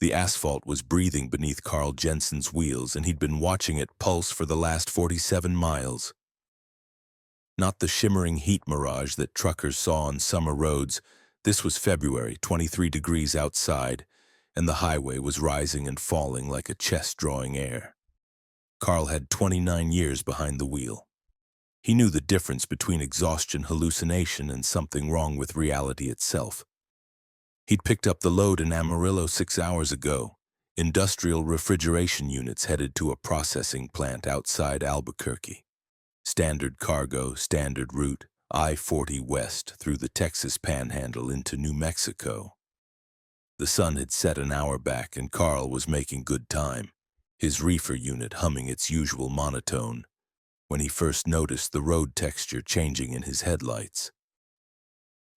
The asphalt was breathing beneath Carl Jensen's wheels, and he'd been watching it pulse for the last 47 miles. Not the shimmering heat mirage that truckers saw on summer roads. This was February, 23 degrees outside, and the highway was rising and falling like a chest drawing air. Carl had 29 years behind the wheel. He knew the difference between exhaustion, hallucination, and something wrong with reality itself. He'd picked up the load in Amarillo 6 hours ago. Industrial refrigeration units headed to a processing plant outside Albuquerque. Standard cargo, standard route, I-40 west through the Texas Panhandle into New Mexico. The sun had set an hour back, and Carl was making good time, his reefer unit humming its usual monotone, when he first noticed the road texture changing in his headlights.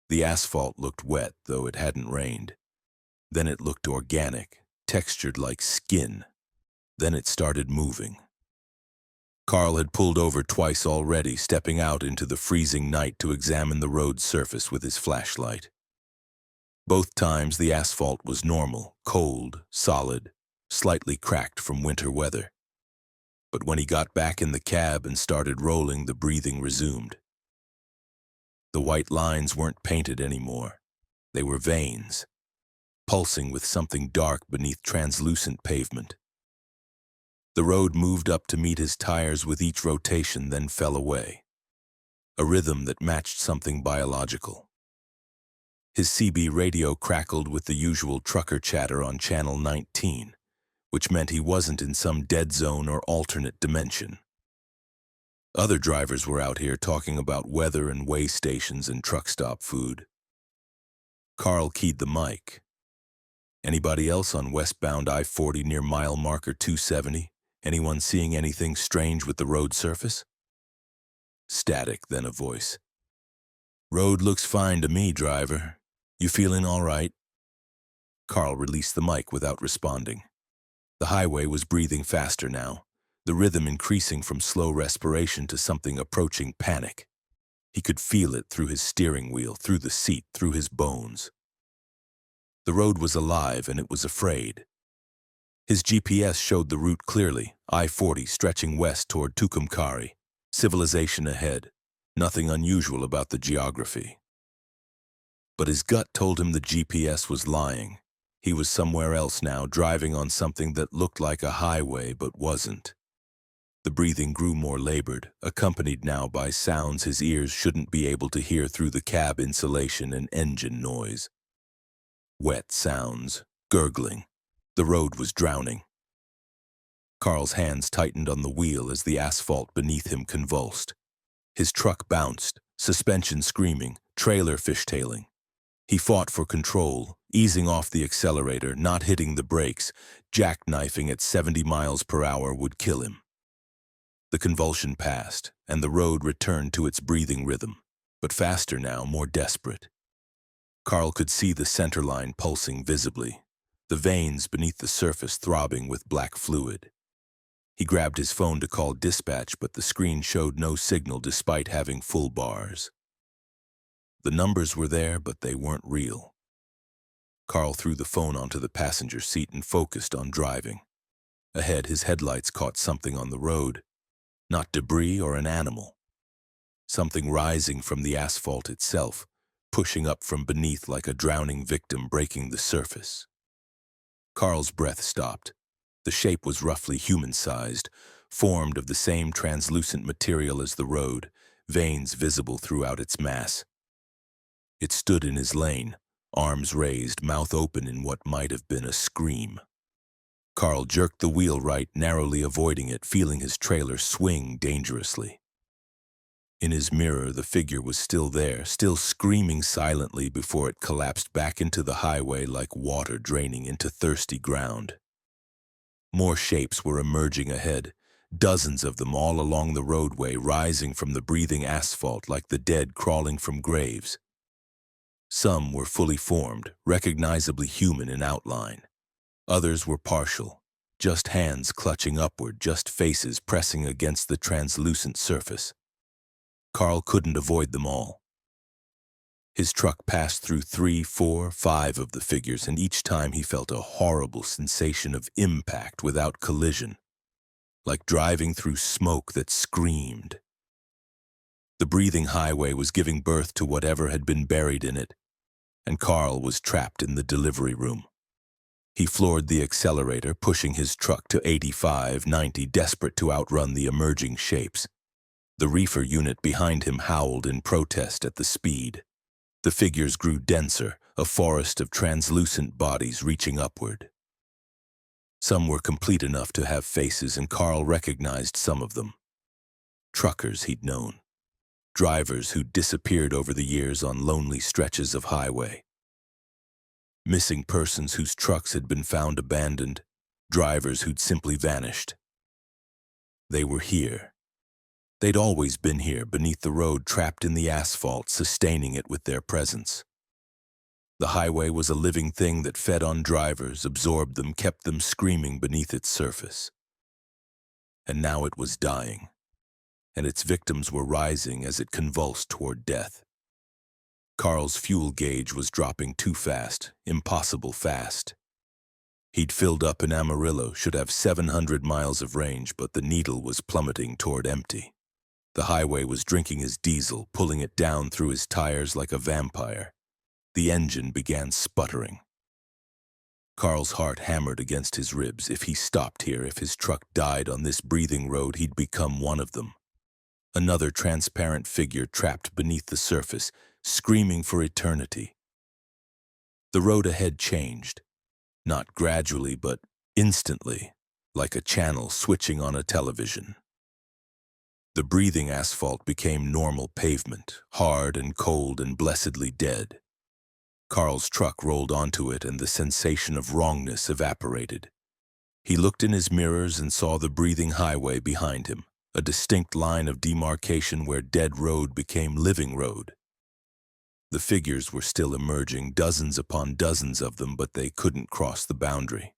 The asphalt looked wet, though it hadn't rained. Then it looked organic, textured like skin. Then it started moving. Carl had pulled over twice already, stepping out into the freezing night to examine the road's surface with his flashlight. Both times the asphalt was normal, cold, solid, slightly cracked from winter weather. But when he got back in the cab and started rolling, the breathing resumed. The white lines weren't painted anymore. They were veins, pulsing with something dark beneath translucent pavement. The road moved up to meet his tires with each rotation, then fell away, a rhythm that matched something biological. His CB radio crackled with the usual trucker chatter on Channel 19, which meant he wasn't in some dead zone or alternate dimension. Other drivers were out here talking about weather and way stations and truck stop food. Carl keyed the mic. Anybody else on westbound I-40 near mile marker 270? Anyone seeing anything strange with the road surface? Static, then a voice. Road looks fine to me, driver. You feeling all right? Carl released the mic without responding. The highway was breathing faster now, the rhythm increasing from slow respiration to something approaching panic. He could feel it through his steering wheel, through the seat, through his bones. The road was alive, and it was afraid. His GPS showed the route clearly, I-40 stretching west toward Tucumcari, civilization ahead, nothing unusual about the geography. But his gut told him the GPS was lying. He was somewhere else now, driving on something that looked like a highway but wasn't. The breathing grew more labored, accompanied now by sounds his ears shouldn't be able to hear through the cab insulation and engine noise. Wet sounds, gurgling. The road was drowning. Carl's hands tightened on the wheel as the asphalt beneath him convulsed. His truck bounced, suspension screaming, trailer fishtailing. He fought for control, easing off the accelerator, not hitting the brakes. Jackknifing at 70 miles per hour would kill him. The convulsion passed, and the road returned to its breathing rhythm, but faster now, more desperate. Carl could see the center line pulsing visibly, the veins beneath the surface throbbing with black fluid. He grabbed his phone to call dispatch, but the screen showed no signal despite having full bars. The numbers were there, but they weren't real. Carl threw the phone onto the passenger seat and focused on driving. Ahead, his headlights caught something on the road. Not debris or an animal. Something rising from the asphalt itself, pushing up from beneath like a drowning victim breaking the surface. Carl's breath stopped. The shape was roughly human-sized, formed of the same translucent material as the road, veins visible throughout its mass. It stood in his lane, arms raised, mouth open in what might have been a scream. Carl jerked the wheel right, narrowly avoiding it, feeling his trailer swing dangerously. In his mirror, the figure was still there, still screaming silently before it collapsed back into the highway like water draining into thirsty ground. More shapes were emerging ahead, dozens of them all along the roadway, rising from the breathing asphalt like the dead crawling from graves. Some were fully formed, recognizably human in outline. Others were partial, just hands clutching upward, just faces pressing against the translucent surface. Carl couldn't avoid them all. His truck passed through 3, 4, 5 of the figures, and each time he felt a horrible sensation of impact without collision, like driving through smoke that screamed. The breathing highway was giving birth to whatever had been buried in it, and Carl was trapped in the delivery room. He floored the accelerator, pushing his truck to 85, 90, desperate to outrun the emerging shapes. The reefer unit behind him howled in protest at the speed. The figures grew denser, a forest of translucent bodies reaching upward. Some were complete enough to have faces, and Carl recognized some of them. Truckers he'd known. Drivers who'd disappeared over the years on lonely stretches of highway. Missing persons whose trucks had been found abandoned. Drivers who'd simply vanished. They were here. They'd always been here, beneath the road, trapped in the asphalt, sustaining it with their presence. The highway was a living thing that fed on drivers, absorbed them, kept them screaming beneath its surface. And now it was dying, and its victims were rising as it convulsed toward death. Carl's fuel gauge was dropping too fast, impossible fast. He'd filled up in Amarillo, should have 700 miles of range, but the needle was plummeting toward empty. The highway was drinking his diesel, pulling it down through his tires like a vampire. The engine began sputtering. Carl's heart hammered against his ribs. If he stopped here, if his truck died on this breathing road, he'd become one of them. Another transparent figure trapped beneath the surface, screaming for eternity. The road ahead changed, not gradually, but instantly, like a channel switching on a television. The breathing asphalt became normal pavement, hard and cold and blessedly dead. Carl's truck rolled onto it, and the sensation of wrongness evaporated. He looked in his mirrors and saw the breathing highway behind him, a distinct line of demarcation where dead road became living road. The figures were still emerging, dozens upon dozens of them, but they couldn't cross the boundary.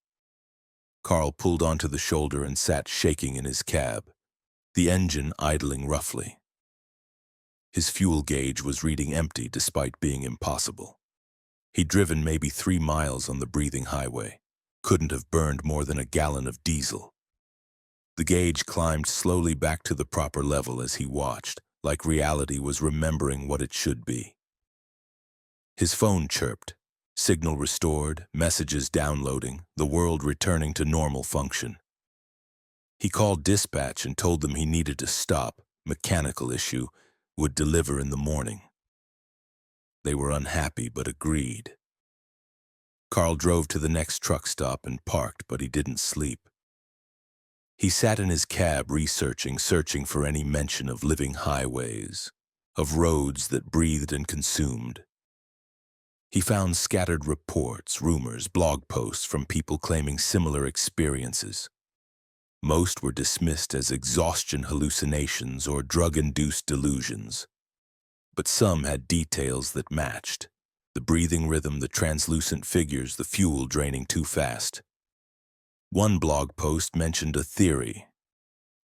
Carl pulled onto the shoulder and sat shaking in his cab, the engine idling roughly. His fuel gauge was reading empty despite being impossible. He'd driven maybe 3 miles on the breathing highway, couldn't have burned more than a gallon of diesel. The gauge climbed slowly back to the proper level as he watched, like reality was remembering what it should be. His phone chirped, signal restored, messages downloading, the world returning to normal function. He called dispatch and told them he needed to stop, mechanical issue, would deliver in the morning. They were unhappy but agreed. Carl drove to the next truck stop and parked, but he didn't sleep. He sat in his cab searching for any mention of living highways, of roads that breathed and consumed. He found scattered reports, rumors, blog posts from people claiming similar experiences. Most were dismissed as exhaustion hallucinations or drug-induced delusions. But some had details that matched. The breathing rhythm, the translucent figures, the fuel draining too fast. One blog post mentioned a theory.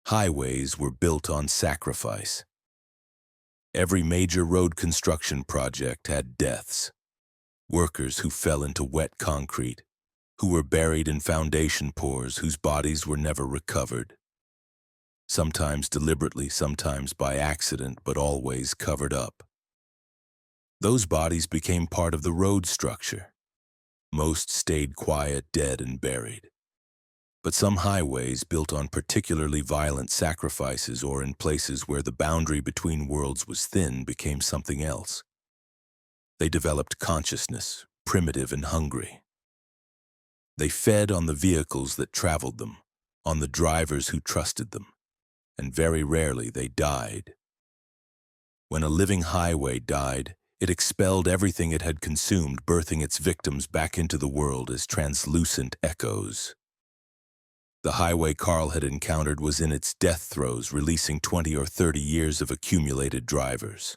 Highways were built on sacrifice. Every major road construction project had deaths. Workers who fell into wet concrete, who were buried in foundation pours, whose bodies were never recovered. Sometimes deliberately, sometimes by accident, but always covered up. Those bodies became part of the road structure. Most stayed quiet, dead, and buried. But some highways, built on particularly violent sacrifices or in places where the boundary between worlds was thin, became something else. They developed consciousness, primitive and hungry. They fed on the vehicles that traveled them, on the drivers who trusted them, and very rarely they died. When a living highway died, it expelled everything it had consumed, birthing its victims back into the world as translucent echoes. The highway Carl had encountered was in its death throes, releasing 20 or 30 years of accumulated drivers.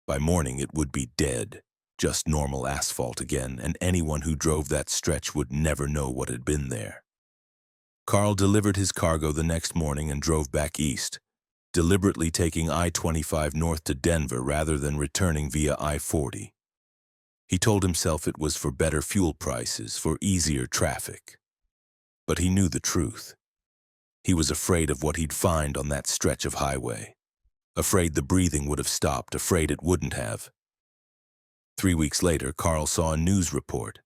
By morning it would be dead, just normal asphalt again, and anyone who drove that stretch would never know what had been there. Carl delivered his cargo the next morning and drove back east, deliberately taking I-25 north to Denver rather than returning via I-40. He told himself it was for better fuel prices, for easier traffic. But he knew the truth. He was afraid of what he'd find on that stretch of highway. Afraid the breathing would have stopped, afraid it wouldn't have. 3 weeks later, Carl saw a news report.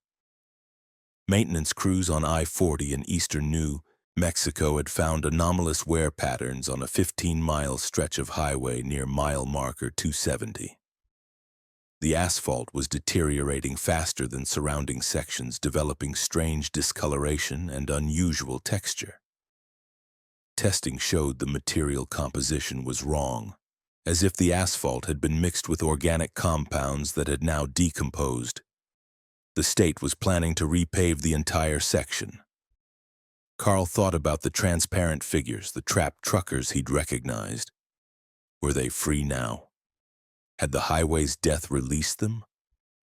Maintenance crews on I-40 in eastern New Mexico had found anomalous wear patterns on a 15-mile stretch of highway near mile marker 270. The asphalt was deteriorating faster than surrounding sections, developing strange discoloration and unusual texture. Testing showed the material composition was wrong, as if the asphalt had been mixed with organic compounds that had now decomposed. The state was planning to repave the entire section. Carl thought about the transparent figures, the trapped truckers he'd recognized. Were they free now? Had the highway's death released them?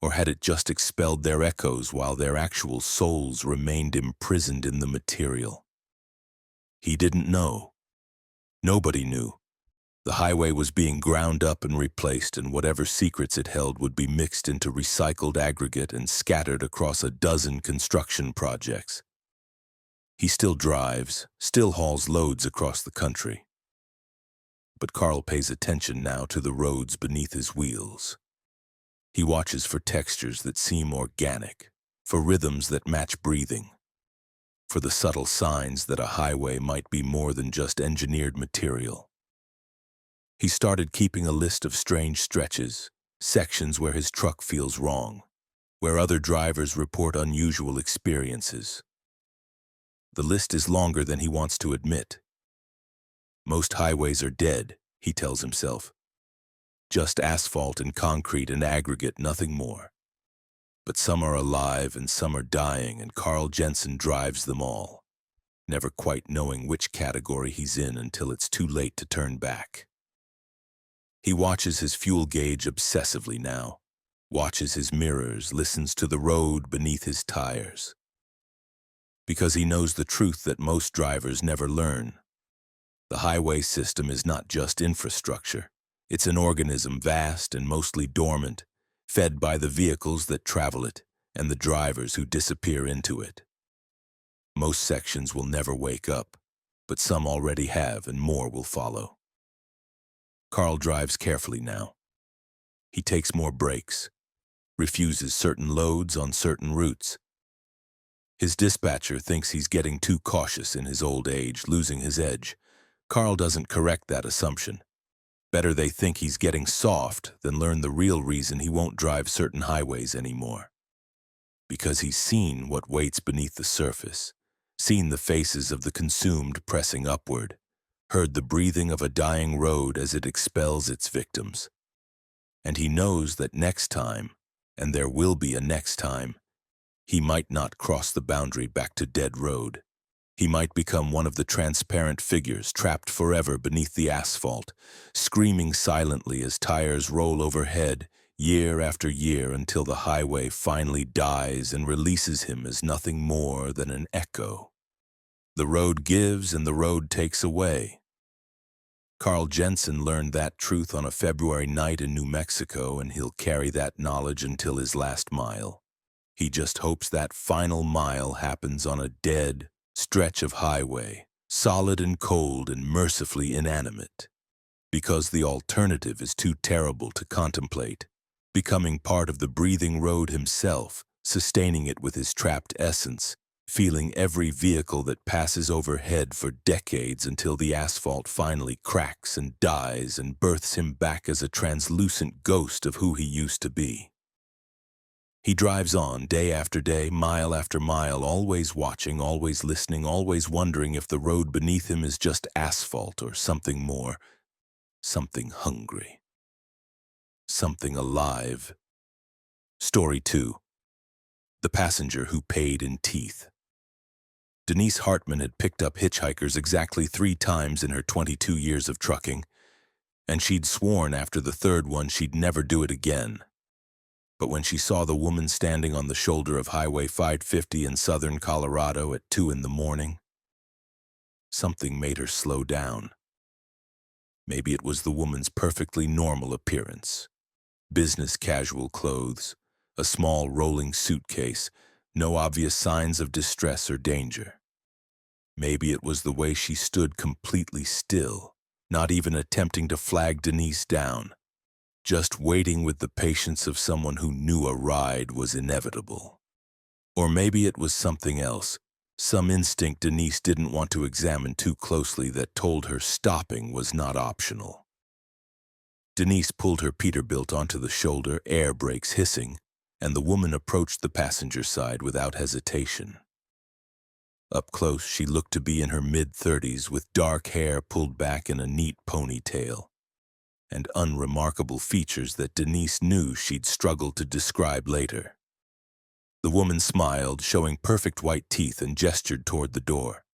Or had it just expelled their echoes while their actual souls remained imprisoned in the material? He didn't know. Nobody knew. The highway was being ground up and replaced, and whatever secrets it held would be mixed into recycled aggregate and scattered across a dozen construction projects. He still drives, still hauls loads across the country. But Carl pays attention now to the roads beneath his wheels. He watches for textures that seem organic, for rhythms that match breathing, for the subtle signs that a highway might be more than just engineered material. He started keeping a list of strange stretches, sections where his truck feels wrong, where other drivers report unusual experiences. The list is longer than he wants to admit. Most highways are dead, he tells himself. Just asphalt and concrete and aggregate, nothing more. But some are alive and some are dying, and Carl Jensen drives them all, never quite knowing which category he's in until it's too late to turn back. He watches his fuel gauge obsessively now, watches his mirrors, listens to the road beneath his tires. Because he knows the truth that most drivers never learn. The highway system is not just infrastructure. It's an organism vast and mostly dormant, fed by the vehicles that travel it and the drivers who disappear into it. Most sections will never wake up, but some already have and more will follow. Carl drives carefully now. He takes more breaks, refuses certain loads on certain routes. His dispatcher thinks he's getting too cautious in his old age, losing his edge. Carl doesn't correct that assumption. Better they think he's getting soft than learn the real reason he won't drive certain highways anymore. Because he's seen what waits beneath the surface, seen the faces of the consumed pressing upward, heard the breathing of a dying road as it expels its victims. And he knows that next time, and there will be a next time, he might not cross the boundary back to dead road. He might become one of the transparent figures trapped forever beneath the asphalt, screaming silently as tires roll overhead year after year until the highway finally dies and releases him as nothing more than an echo. The road gives and the road takes away. Carl Jensen learned that truth on a February night in New Mexico, and he'll carry that knowledge until his last mile. He just hopes that final mile happens on a dead stretch of highway, solid and cold and mercifully inanimate. Because the alternative is too terrible to contemplate, becoming part of the breathing road himself, sustaining it with his trapped essence, feeling every vehicle that passes overhead for decades until the asphalt finally cracks and dies and births him back as a translucent ghost of who he used to be. He drives on day after day, mile after mile, always watching, always listening, always wondering if the road beneath him is just asphalt or something more, something hungry, something alive. Story 2. The Passenger Who Paid in Teeth. Denise Hartman had picked up hitchhikers exactly 3 times in her 22 years of trucking, and she'd sworn after the third one she'd never do it again. But when she saw the woman standing on the shoulder of Highway 550 in southern Colorado at 2 in the morning, something made her slow down. Maybe it was the woman's perfectly normal appearance. Business casual clothes, a small rolling suitcase, no obvious signs of distress or danger. Maybe it was the way she stood completely still, not even attempting to flag Denise down, just waiting with the patience of someone who knew a ride was inevitable. Or maybe it was something else, some instinct Denise didn't want to examine too closely that told her stopping was not optional. Denise pulled her Peterbilt onto the shoulder, air brakes hissing, and the woman approached the passenger side without hesitation. Up close, she looked to be in her mid-30s with dark hair pulled back in a neat ponytail, and unremarkable features that Denise knew she'd struggle to describe later. The woman smiled, showing perfect white teeth, and gestured toward the door.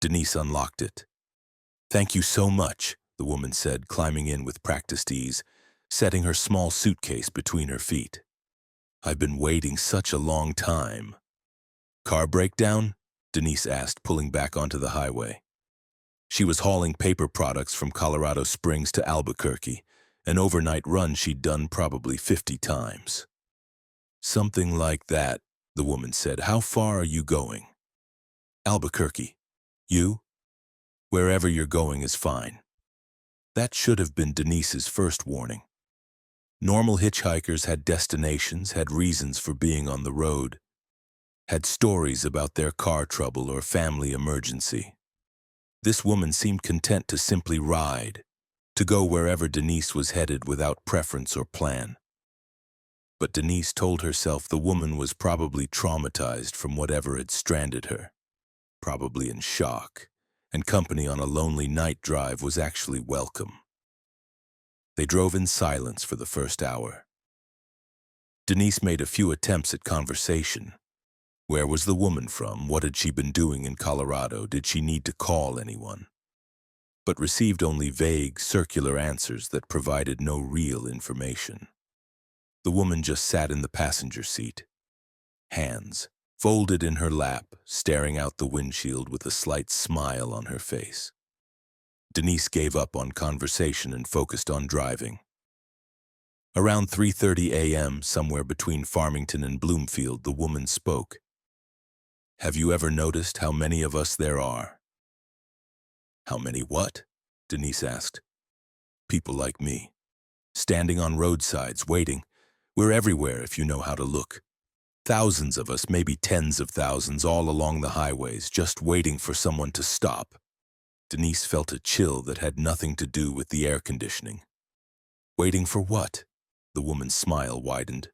Denise unlocked it. "Thank you so much," the woman said, climbing in with practiced ease, setting her small suitcase between her feet. "I've been waiting such a long time." "Car breakdown?" Denise asked, pulling back onto the highway. She was hauling paper products from Colorado Springs to Albuquerque, an overnight run she'd done probably 50 times. "Something like that," the woman said. "How far are you going?" "Albuquerque. You?" "Wherever you're going is fine." That should have been Denise's first warning. Normal hitchhikers had destinations, had reasons for being on the road, had stories about their car trouble or family emergency. This woman seemed content to simply ride, to go wherever Denise was headed without preference or plan. But Denise told herself the woman was probably traumatized from whatever had stranded her, probably in shock, and company on a lonely night drive was actually welcome. They drove in silence for the first hour. Denise made a few attempts at conversation. Where was the woman from? What had she been doing in Colorado? Did she need to call anyone? But received only vague, circular answers that provided no real information. The woman just sat in the passenger seat, hands folded in her lap, staring out the windshield with a slight smile on her face. Denise gave up on conversation and focused on driving. Around 3:30 a.m., somewhere between Farmington and Bloomfield, the woman spoke. "Have you ever noticed how many of us there are?" "How many what?" Denise asked. "People like me, standing on roadsides, waiting. We're everywhere if you know how to look. Thousands of us, maybe tens of thousands, all along the highways, just waiting for someone to stop." Denise felt a chill that had nothing to do with the air conditioning. "Waiting for what?" The woman's smile widened.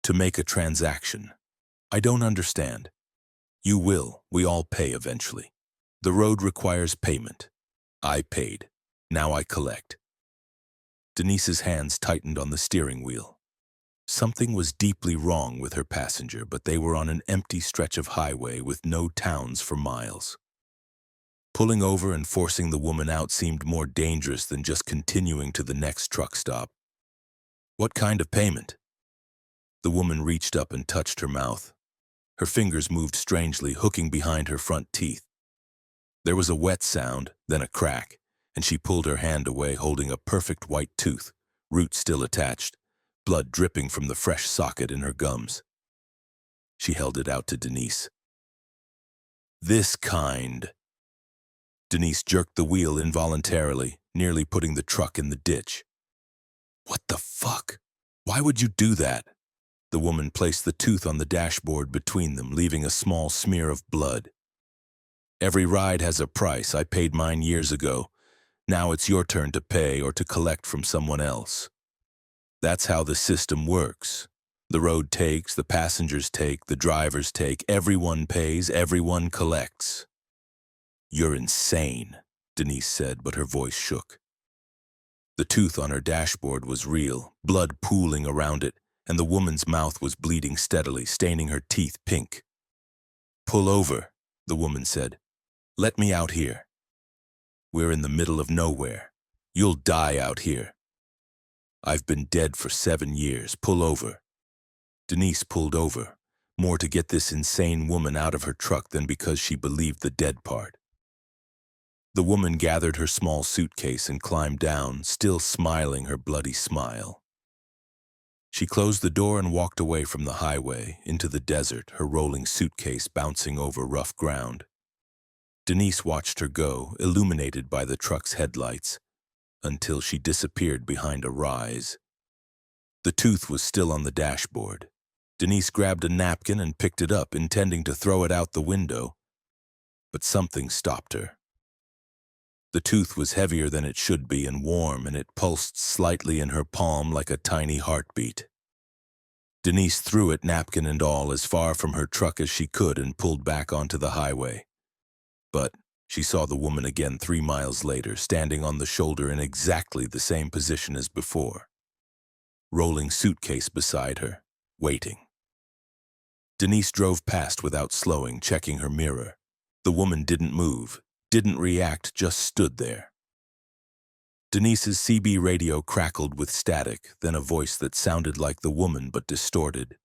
"To make a transaction. I don't understand." "You will. We all pay eventually. The road requires payment. I paid. Now I collect." Denise's hands tightened on the steering wheel. Something was deeply wrong with her passenger, but they were on an empty stretch of highway with no towns for miles. Pulling over and forcing the woman out seemed more dangerous than just continuing to the next truck stop. "What kind of payment?" The woman reached up and touched her mouth. Her fingers moved strangely, hooking behind her front teeth. There was a wet sound, then a crack, and she pulled her hand away, holding a perfect white tooth, root still attached, blood dripping from the fresh socket in her gums. She held it out to Denise. "This kind." Denise jerked the wheel involuntarily, nearly putting the truck in the ditch. "What the fuck? Why would you do that?" The woman placed the tooth on the dashboard between them, leaving a small smear of blood. "Every ride has a price. I paid mine years ago. Now it's your turn to pay or to collect from someone else. That's how the system works. The road takes, the passengers take, the drivers take, everyone pays, everyone collects." "You're insane," Denise said, but her voice shook. The tooth on her dashboard was real, blood pooling around it, and the woman's mouth was bleeding steadily, staining her teeth pink. "Pull over," the woman said. "Let me out here. We're in the middle of nowhere. You'll die out here. I've been dead for 7 years. Pull over." Denise pulled over, more to get this insane woman out of her truck than because she believed the dead part. The woman gathered her small suitcase and climbed down, still smiling her bloody smile. She closed the door and walked away from the highway into the desert, her rolling suitcase bouncing over rough ground. Denise watched her go, illuminated by the truck's headlights, until she disappeared behind a rise. The tooth was still on the dashboard. Denise grabbed a napkin and picked it up, intending to throw it out the window, but something stopped her. The tooth was heavier than it should be and warm, and it pulsed slightly in her palm like a tiny heartbeat. Denise threw it, napkin and all, as far from her truck as she could and pulled back onto the highway. But she saw the woman again 3 miles later, standing on the shoulder in exactly the same position as before, rolling suitcase beside her, waiting. Denise drove past without slowing, checking her mirror. The woman didn't move, didn't react, just stood there. Denise's CB radio crackled with static, then a voice that sounded like the woman but distorted.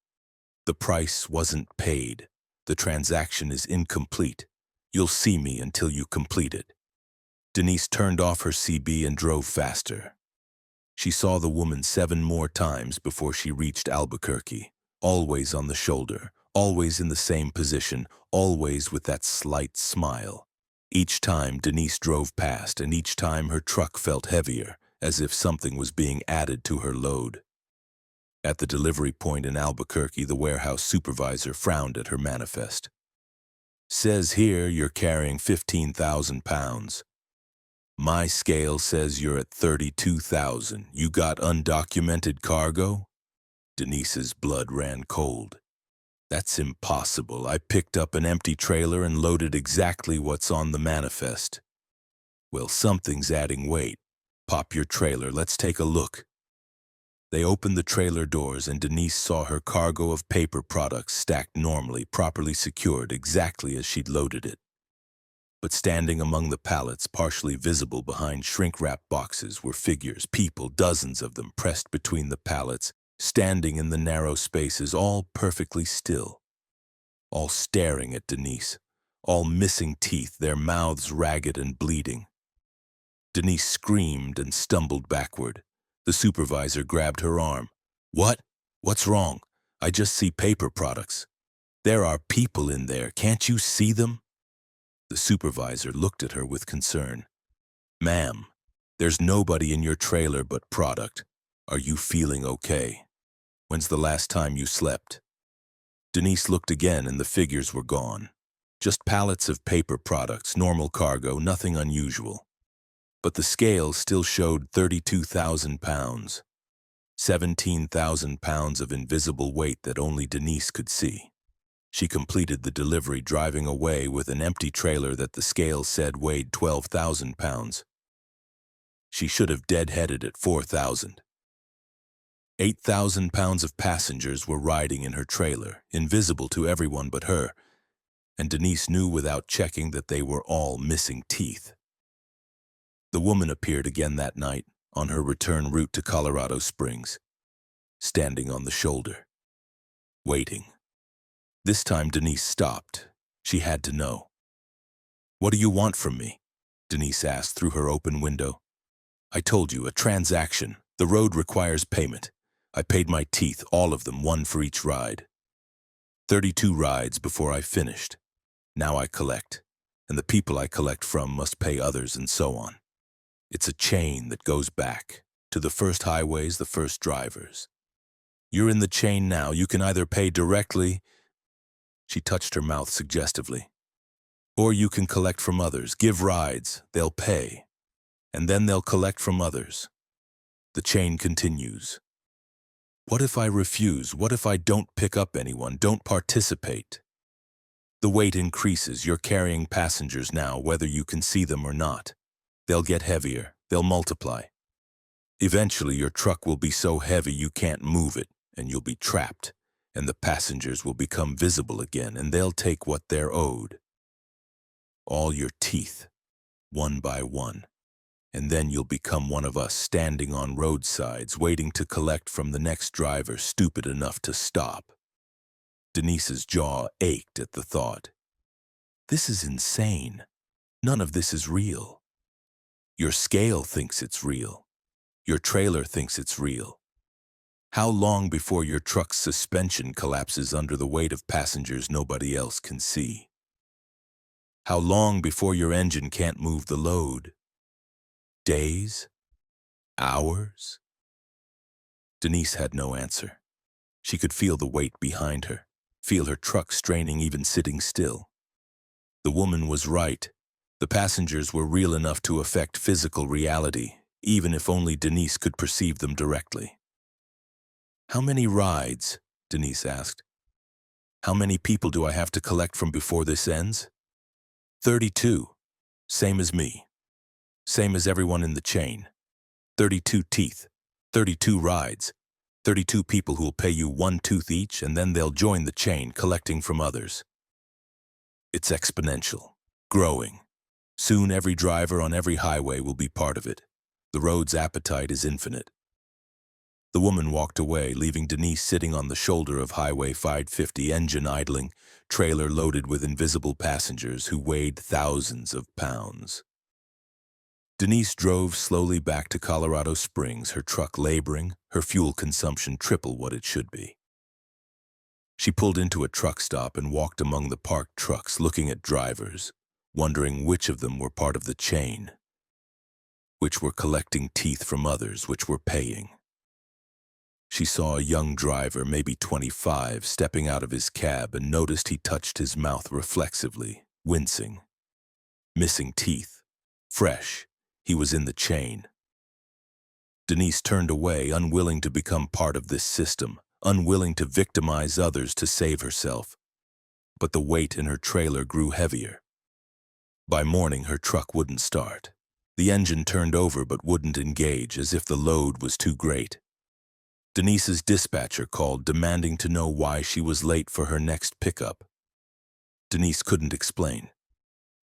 "The price wasn't paid. The transaction is incomplete. You'll see me until you complete it." Denise turned off her CB and drove faster. She saw the woman 7 more times before she reached Albuquerque, always on the shoulder, always in the same position, always with that slight smile. Each time Denise drove past, and each time her truck felt heavier, as if something was being added to her load. At the delivery point in Albuquerque, the warehouse supervisor frowned at her manifest. "Says here you're carrying 15,000 pounds. My scale says you're at 32,000. You got undocumented cargo?" Denise's blood ran cold. "That's impossible. I picked up an empty trailer and loaded exactly what's on the manifest." "Well, something's adding weight. Pop your trailer. Let's take a look." They opened the trailer doors and Denise saw her cargo of paper products stacked normally, properly secured, exactly as she'd loaded it. But standing among the pallets, partially visible behind shrink-wrap boxes, were figures, people, dozens of them pressed between the pallets, standing in the narrow spaces, all perfectly still, all staring at Denise, all missing teeth, their mouths ragged and bleeding. Denise screamed and stumbled backward. The supervisor grabbed her arm. "What? What's wrong? I just see paper products. There are people in there. Can't you see them?" The supervisor looked at her with concern. "Ma'am, there's nobody in your trailer but product. Are you feeling okay? When's the last time you slept?" Denise looked again and the figures were gone. Just pallets of paper products, normal cargo, nothing unusual. But the scale still showed 32,000 pounds. 17,000 pounds of invisible weight that only Denise could see. She completed the delivery, driving away with an empty trailer that the scale said weighed 12,000 pounds. She should have deadheaded at 4,000. 8,000 pounds of passengers were riding in her trailer, invisible to everyone but her, and Denise knew without checking that they were all missing teeth. The woman appeared again that night, on her return route to Colorado Springs, standing on the shoulder, waiting. This time Denise stopped. She had to know. "What do you want from me?" Denise asked through her open window. "I told you, a transaction. The road requires payment. I paid my teeth, all of them, 1 for each ride. 32 rides before I finished. Now I collect, and the people I collect from must pay others and so on. It's a chain that goes back to the first highways, the first drivers. You're in the chain now. You can either pay directly," she touched her mouth suggestively, "or you can collect from others, give rides, they'll pay, and then they'll collect from others. The chain continues. What if I refuse? What if I don't pick up anyone, don't participate? The weight increases. You're carrying passengers now, whether you can see them or not. They'll get heavier. They'll multiply. Eventually, your truck will be so heavy you can't move it, and you'll be trapped, and the passengers will become visible again, and they'll take what they're owed. All your teeth, one by one. And then you'll become one of us, standing on roadsides, waiting to collect from the next driver stupid enough to stop." Denise's jaw ached at the thought. This is insane. None of this is real. Your scale thinks it's real. Your trailer thinks it's real. How long before your truck's suspension collapses under the weight of passengers nobody else can see? How long before your engine can't move the load? Days? Hours? Denise had no answer. She could feel the weight behind her, feel her truck straining even sitting still. The woman was right. The passengers were real enough to affect physical reality, even if only Denise could perceive them directly. "How many rides?" Denise asked. "How many people do I have to collect from before this ends?" 32. Same as me. Same as everyone in the chain. 32 teeth. 32 rides. 32 people who'll pay you one tooth each, and then they'll join the chain, collecting from others. It's exponential. Growing. Soon every driver on every highway will be part of it. The road's appetite is infinite. The woman walked away, leaving Denise sitting on the shoulder of Highway 550, engine idling, trailer loaded with invisible passengers who weighed thousands of pounds. Denise drove slowly back to Colorado Springs, her truck laboring, her fuel consumption triple what it should be. She pulled into a truck stop and walked among the parked trucks, looking at drivers, wondering which of them were part of the chain, which were collecting teeth from others, which were paying. She saw a young driver, maybe 25, stepping out of his cab and noticed he touched his mouth reflexively, wincing. Missing teeth. Fresh. He was in the chain. Denise turned away, unwilling to become part of this system, unwilling to victimize others to save herself. But the weight in her trailer grew heavier. By morning, her truck wouldn't start. The engine turned over but wouldn't engage, as if the load was too great. Denise's dispatcher called, demanding to know why she was late for her next pickup. Denise couldn't explain.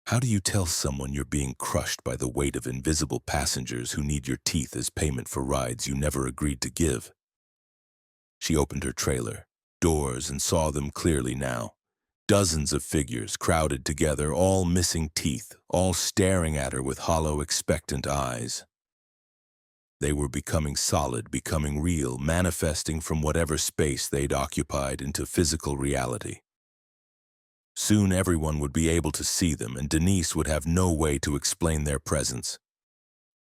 How do you tell someone you're being crushed by the weight of invisible passengers who need your teeth as payment for rides you never agreed to give? She opened her trailer, doors, and saw them clearly now. Dozens of figures crowded together, all missing teeth, all staring at her with hollow, expectant eyes. They were becoming solid, becoming real, manifesting from whatever space they'd occupied into physical reality. Soon everyone would be able to see them, and Denise would have no way to explain their presence.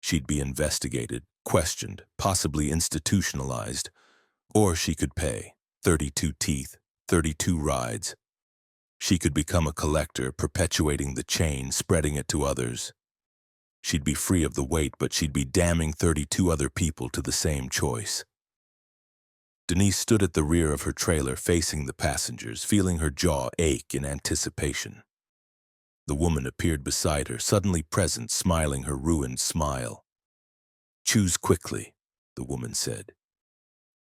She'd be investigated, questioned, possibly institutionalized, or she could pay. 32 teeth, 32 rides. She could become a collector, perpetuating the chain, spreading it to others. She'd be free of the weight, but she'd be damning 32 other people to the same choice. Denise stood at the rear of her trailer, facing the passengers, feeling her jaw ache in anticipation. The woman appeared beside her, suddenly present, smiling her ruined smile. "Choose quickly," the woman said.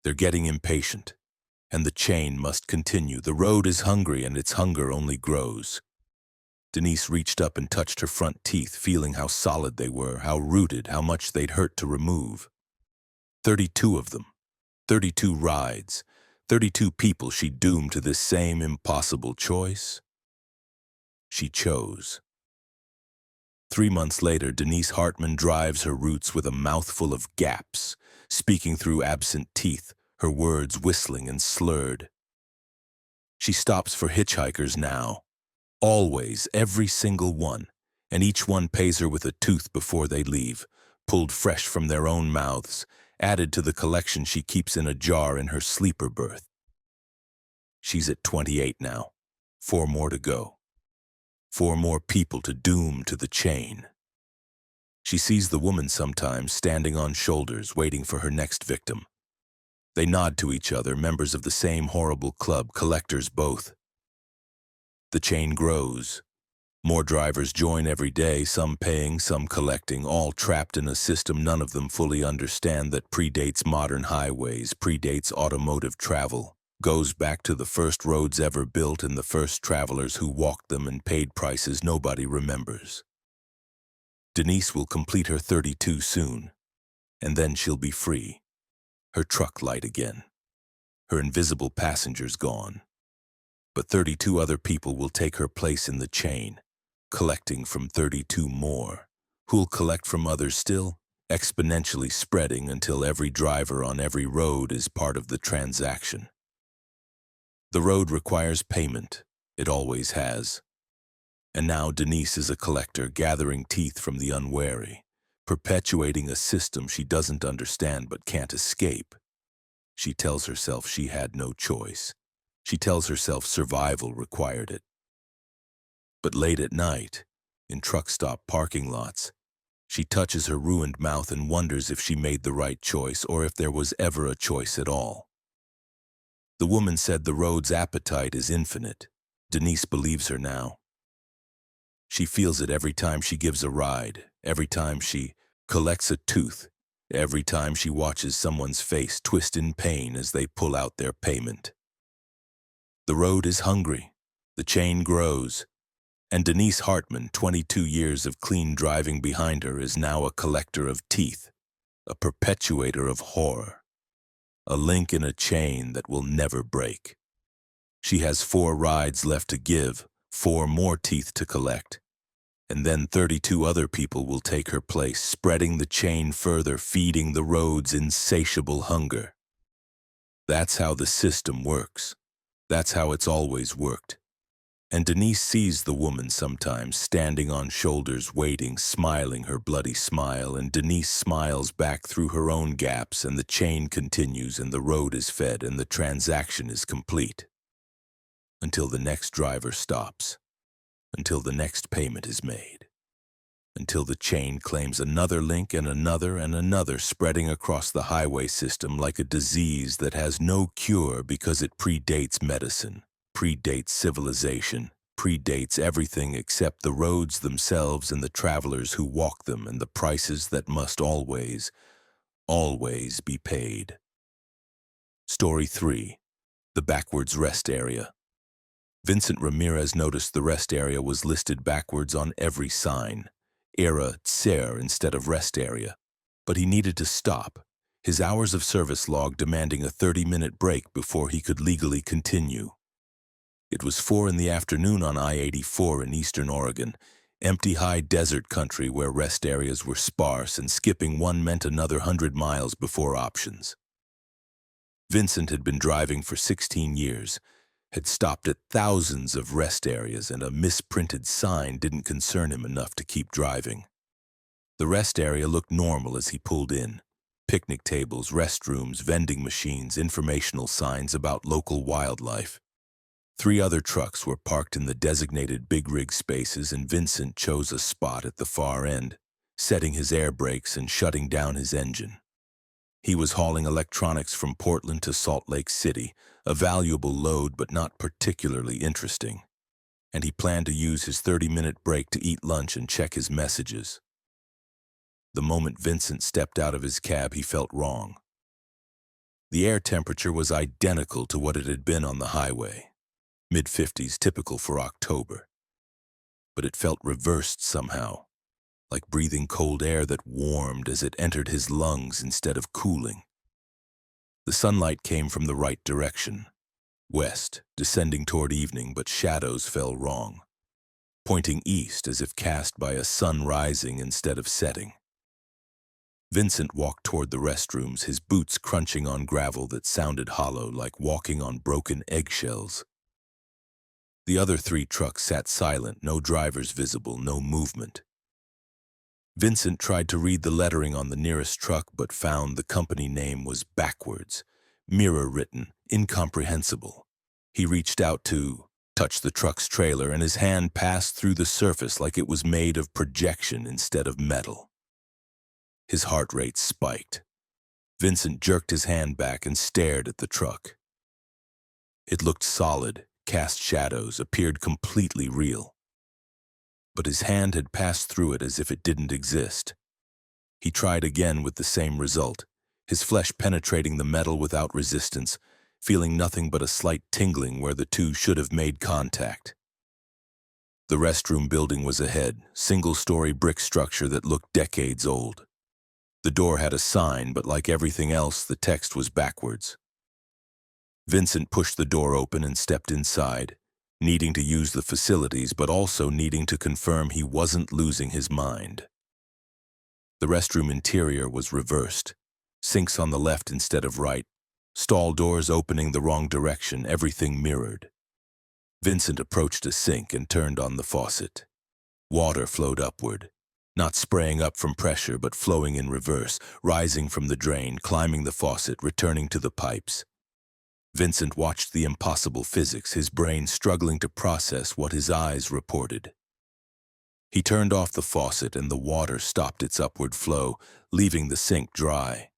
"They're getting impatient, and the chain must continue. The road is hungry, and its hunger only grows." Denise reached up and touched her front teeth, feeling how solid they were, how rooted, how much they'd hurt to remove. 32 of them. 32 rides. 32 people she doomed to this same impossible choice. She chose. 3 months later, Denise Hartman drives her routes with a mouthful of gaps, speaking through absent teeth, her words whistling and slurred. She stops for hitchhikers now. Always, every single one, and each one pays her with a tooth before they leave, pulled fresh from their own mouths, added to the collection she keeps in a jar in her sleeper berth. She's at 28 now. 4 more to go. 4 more people to doom to the chain. She sees the woman sometimes, standing on shoulders, waiting for her next victim. They nod to each other, members of the same horrible club, collectors both. The chain grows. More drivers join every day, some paying, some collecting, all trapped in a system none of them fully understand that predates modern highways, predates automotive travel, goes back to the first roads ever built and the first travelers who walked them and paid prices nobody remembers. Denise will complete her 32 soon, and then she'll be free. Her truck light again. Her invisible passengers gone. But 32 other people will take her place in the chain, collecting from 32 more, who'll collect from others still, exponentially spreading until every driver on every road is part of the transaction. The road requires payment. It always has. And now Denise is a collector gathering teeth from the unwary, perpetuating a system she doesn't understand but can't escape. She tells herself she had no choice. She tells herself survival required it. But late at night, in truck stop parking lots, she touches her ruined mouth and wonders if she made the right choice or if there was ever a choice at all. The woman said the road's appetite is infinite. Denise believes her now. She feels it every time she gives a ride, every time she collects a tooth, every time she watches someone's face twist in pain as they pull out their payment. The road is hungry. The chain grows. And Denise Hartman, 22 years of clean driving behind her, is now a collector of teeth, a perpetuator of horror, a link in a chain that will never break. She has 4 rides left to give, 4 more teeth to collect, and then 32 other people will take her place, spreading the chain further, feeding the road's insatiable hunger. That's how the system works. That's how it's always worked. And Denise sees the woman sometimes, standing on shoulders, waiting, smiling her bloody smile, and Denise smiles back through her own gaps, and the chain continues, and the road is fed, and the transaction is complete. Until the next driver stops. Until the next payment is made. Until the chain claims another link and another, spreading across the highway system like a disease that has no cure because it predates medicine. Predates civilization, predates everything except the roads themselves and the travelers who walk them and the prices that must always, always be paid. Story 3. The Backwards Rest Area. Vincent Ramirez noticed the rest area was listed backwards on every sign, era tser instead of rest area, but he needed to stop, his hours of service log demanding a 30-minute break before he could legally continue. It was 4 in the afternoon on I-84 in eastern Oregon, empty high desert country where rest areas were sparse and skipping one meant another 100 miles before options. Vincent had been driving for 16 years, had stopped at thousands of rest areas, and a misprinted sign didn't concern him enough to keep driving. The rest area looked normal as he pulled in. Picnic tables, restrooms, vending machines, informational signs about local wildlife. 3 other trucks were parked in the designated big rig spaces, and Vincent chose a spot at the far end, setting his air brakes and shutting down his engine. He was hauling electronics from Portland to Salt Lake City, a valuable load but not particularly interesting, and he planned to use his 30-minute break to eat lunch and check his messages. The moment Vincent stepped out of his cab, he felt wrong. The air temperature was identical to what it had been on the highway. Mid-50s, typical for October. But it felt reversed somehow, like breathing cold air that warmed as it entered his lungs instead of cooling. The sunlight came from the right direction, west, descending toward evening, but shadows fell wrong, pointing east as if cast by a sun rising instead of setting. Vincent walked toward the restrooms, his boots crunching on gravel that sounded hollow, like walking on broken eggshells. The other 3 trucks sat silent, no drivers visible, no movement. Vincent tried to read the lettering on the nearest truck, but found the company name was backwards, mirror-written, incomprehensible. He reached out to touch the truck's trailer, and his hand passed through the surface like it was made of projection instead of metal. His heart rate spiked. Vincent jerked his hand back and stared at the truck. It looked solid, cast shadows, appeared completely real. But his hand had passed through it as if it didn't exist. He tried again with the same result, his flesh penetrating the metal without resistance, feeling nothing but a slight tingling where the 2 should have made contact. The restroom building was ahead, single-story brick structure that looked decades old. The door had a sign, but like everything else, the text was backwards. Vincent pushed the door open and stepped inside, needing to use the facilities but also needing to confirm he wasn't losing his mind. The restroom interior was reversed. Sinks on the left instead of right. Stall doors opening the wrong direction, everything mirrored. Vincent approached a sink and turned on the faucet. Water flowed upward, not spraying up from pressure but flowing in reverse, rising from the drain, climbing the faucet, returning to the pipes. Vincent watched the impossible physics, his brain struggling to process what his eyes reported. He turned off the faucet and the water stopped its upward flow, leaving the sink dry.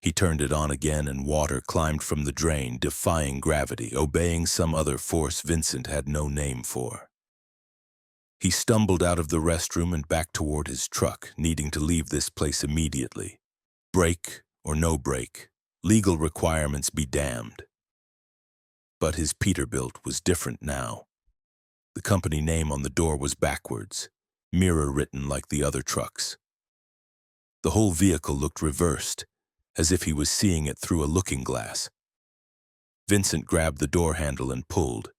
He turned it on again and water climbed from the drain, defying gravity, obeying some other force Vincent had no name for. He stumbled out of the restroom and back toward his truck, needing to leave this place immediately. Break or no break, legal requirements be damned. But his Peterbilt was different now. The company name on the door was backwards, mirror written like the other trucks. The whole vehicle looked reversed, as if he was seeing it through a looking glass. Vincent grabbed the door handle and pulled.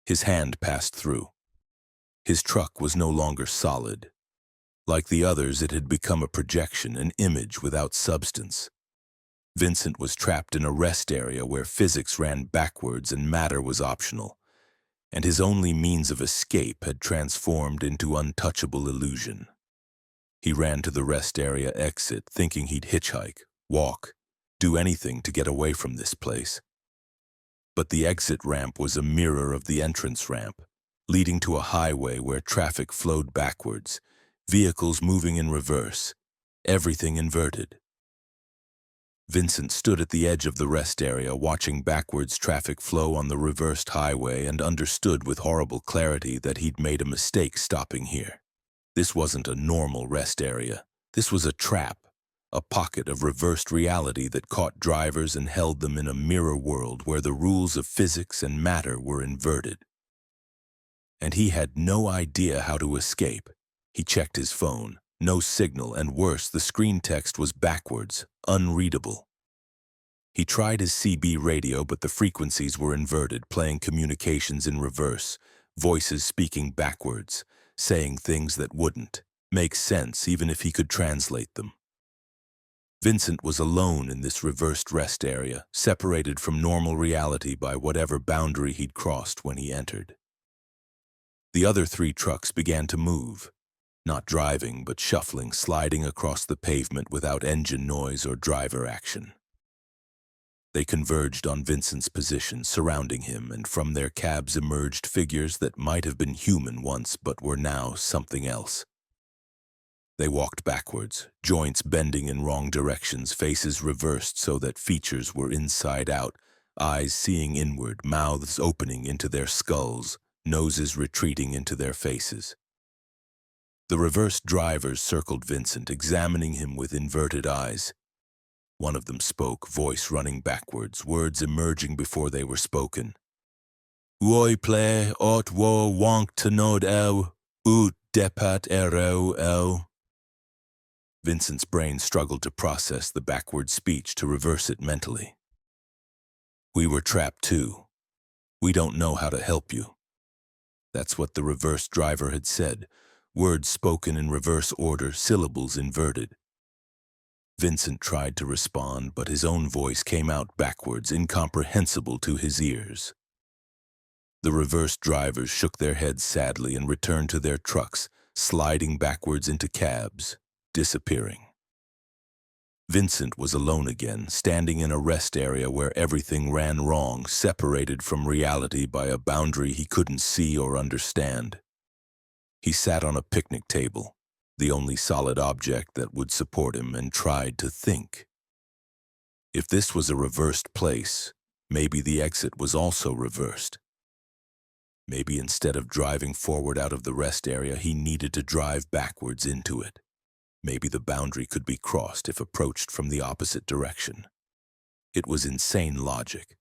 His hand passed through. His truck was no longer solid. Like the others, it had become a projection, an image without substance. Vincent was trapped in a rest area where physics ran backwards and matter was optional, and his only means of escape had transformed into untouchable illusion. He ran to the rest area exit, thinking he'd hitchhike, walk, do anything to get away from this place. But the exit ramp was a mirror of the entrance ramp, leading to a highway where traffic flowed backwards, vehicles moving in reverse, everything inverted. Vincent stood at the edge of the rest area, watching backwards traffic flow on the reversed highway, and understood with horrible clarity that he'd made a mistake stopping here. This wasn't a normal rest area. This was a trap, a pocket of reversed reality that caught drivers and held them in a mirror world where the rules of physics and matter were inverted. And he had no idea how to escape. He checked his phone. No signal, and worse, the screen text was backwards, unreadable. He tried his CB radio, but the frequencies were inverted, playing communications in reverse, voices speaking backwards, saying things that wouldn't make sense even if he could translate them. Vincent was alone in this reversed rest area, separated from normal reality by whatever boundary he'd crossed when he entered. The other 3 trucks began to move. Not driving, but shuffling, sliding across the pavement without engine noise or driver action. They converged on Vincent's position, surrounding him, and from their cabs emerged figures that might have been human once but were now something else. They walked backwards, joints bending in wrong directions, faces reversed so that features were inside out, eyes seeing inward, mouths opening into their skulls, noses retreating into their faces. The reversed drivers circled Vincent, examining him with inverted eyes. One of them spoke, voice running backwards, words emerging before they were spoken. Woi play ot wo wonk to nod el, ut depat ero el. Vincent's brain struggled to process the backward speech, to reverse it mentally. We were trapped too. We don't know how to help you. That's what the reversed driver had said. Words spoken in reverse order, syllables inverted. Vincent tried to respond, but his own voice came out backwards, incomprehensible to his ears. The reversed drivers shook their heads sadly and returned to their trucks, sliding backwards into cabs, disappearing. Vincent was alone again, standing in a rest area where everything ran wrong, separated from reality by a boundary he couldn't see or understand. He sat on a picnic table, the only solid object that would support him, and tried to think. If this was a reversed place, maybe the exit was also reversed. Maybe instead of driving forward out of the rest area, he needed to drive backwards into it. Maybe the boundary could be crossed if approached from the opposite direction. It was insane logic.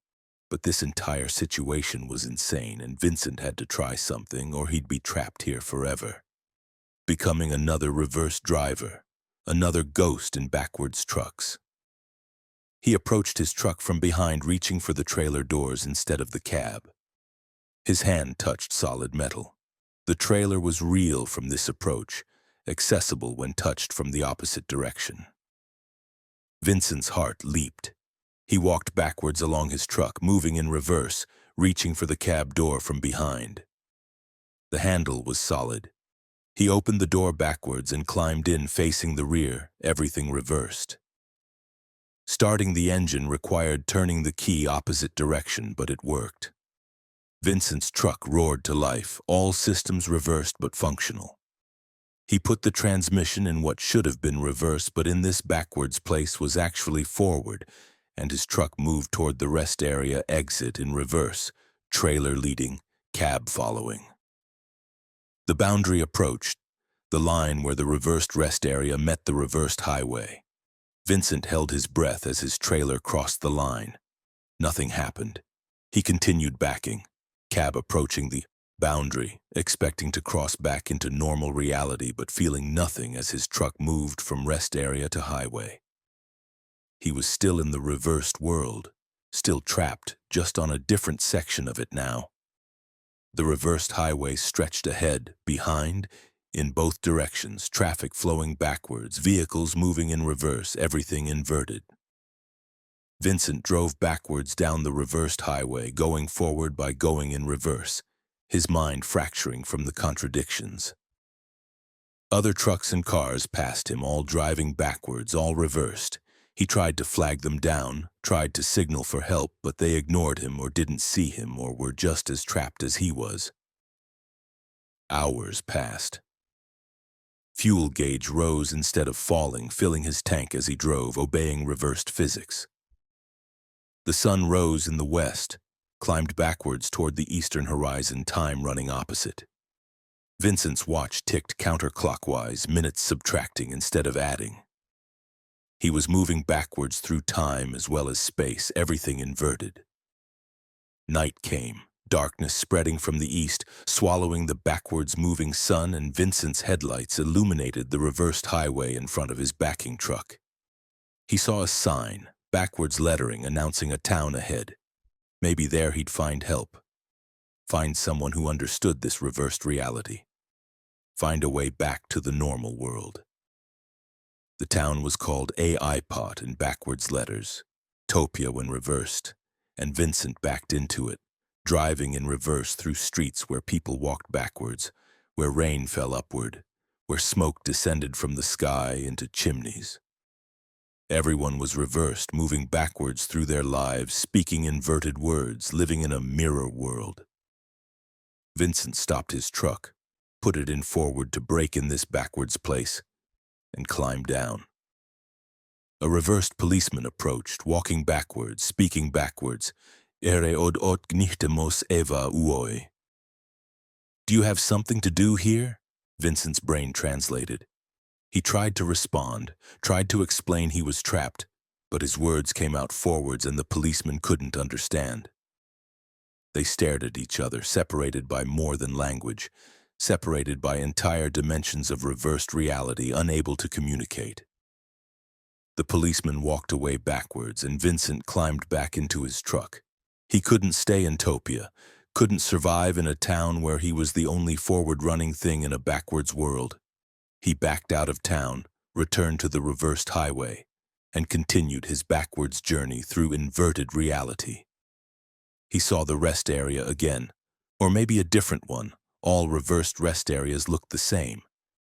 But this entire situation was insane, and Vincent had to try something or he'd be trapped here forever. Becoming another reverse driver, another ghost in backwards trucks. He approached his truck from behind, reaching for the trailer doors instead of the cab. His hand touched solid metal. The trailer was real from this approach, accessible when touched from the opposite direction. Vincent's heart leaped. He walked backwards along his truck, moving in reverse, reaching for the cab door from behind. The handle was solid. He opened the door backwards and climbed in, facing the rear, everything reversed. Starting the engine required turning the key opposite direction, but it worked. Vincent's truck roared to life, all systems reversed but functional. He put the transmission in what should have been reverse, but in this backwards place was actually forward, and his truck moved toward the rest area exit in reverse, trailer leading, cab following. The boundary approached, the line where the reversed rest area met the reversed highway. Vincent held his breath as his trailer crossed the line. Nothing happened. He continued backing, cab approaching the boundary, expecting to cross back into normal reality but feeling nothing as his truck moved from rest area to highway. He was still in the reversed world, still trapped, just on a different section of it now. The reversed highway stretched ahead, behind, in both directions, traffic flowing backwards, vehicles moving in reverse, everything inverted. Vincent drove backwards down the reversed highway, going forward by going in reverse, his mind fracturing from the contradictions. Other trucks and cars passed him, all driving backwards, all reversed. He tried to flag them down, tried to signal for help, but they ignored him or didn't see him or were just as trapped as he was. Hours passed. Fuel gauge rose instead of falling, filling his tank as he drove, obeying reversed physics. The sun rose in the west, climbed backwards toward the eastern horizon, time running opposite. Vincent's watch ticked counterclockwise, minutes subtracting instead of adding. He was moving backwards through time as well as space, everything inverted. Night came, darkness spreading from the east, swallowing the backwards moving sun, and Vincent's headlights illuminated the reversed highway in front of his backing truck. He saw a sign, backwards lettering announcing a town ahead. Maybe there he'd find help. Find someone who understood this reversed reality. Find a way back to the normal world. The town was called AI-Pot in backwards letters, Topia when reversed, and Vincent backed into it, driving in reverse through streets where people walked backwards, where rain fell upward, where smoke descended from the sky into chimneys. Everyone was reversed, moving backwards through their lives, speaking inverted words, living in a mirror world. Vincent stopped his truck, put it in forward to break in this backwards place, and climbed down. A reversed policeman approached, walking backwards, speaking backwards. Ere od gnichtemos eva uoi. Do you have something to do here? Vincent's brain translated. He tried to respond, tried to explain he was trapped, but his words came out forwards and the policeman couldn't understand. They stared at each other, separated by more than language, separated by entire dimensions of reversed reality, unable to communicate. The policeman walked away backwards, and Vincent climbed back into his truck. He couldn't stay in Topia, couldn't survive in a town where he was the only forward-running thing in a backwards world. He backed out of town, returned to the reversed highway, and continued his backwards journey through inverted reality. He saw the rest area again, or maybe a different one. All reversed rest areas looked the same,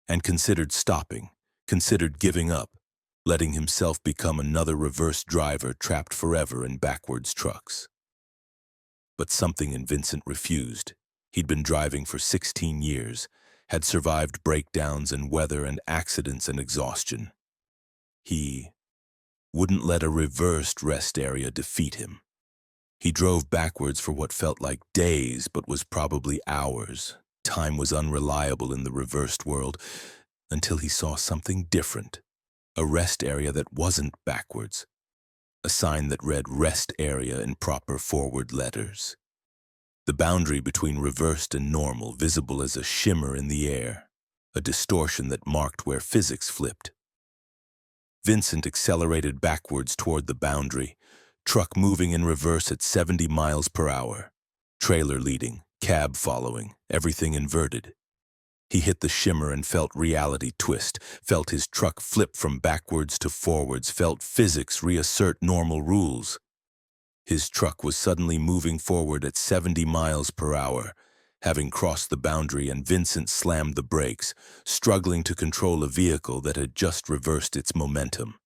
and considered stopping, considered giving up, letting himself become another reverse driver trapped forever in backwards trucks. But something in Vincent refused. He'd been driving for 16 years, had survived breakdowns and weather and accidents and exhaustion. He wouldn't let a reversed rest area defeat him. He drove backwards for what felt like days, but was probably hours. Time was unreliable in the reversed world, until he saw something different. A rest area that wasn't backwards. A sign that read rest area in proper forward letters. The boundary between reversed and normal visible as a shimmer in the air, a distortion that marked where physics flipped. Vincent accelerated backwards toward the boundary, truck moving in reverse at 70 miles per hour, trailer leading, cab following, everything inverted. He hit the shimmer and felt reality twist, felt his truck flip from backwards to forwards, felt physics reassert normal rules. His truck was suddenly moving forward at 70 miles per hour, having crossed the boundary, and Vincent slammed the brakes, struggling to control a vehicle that had just reversed its momentum.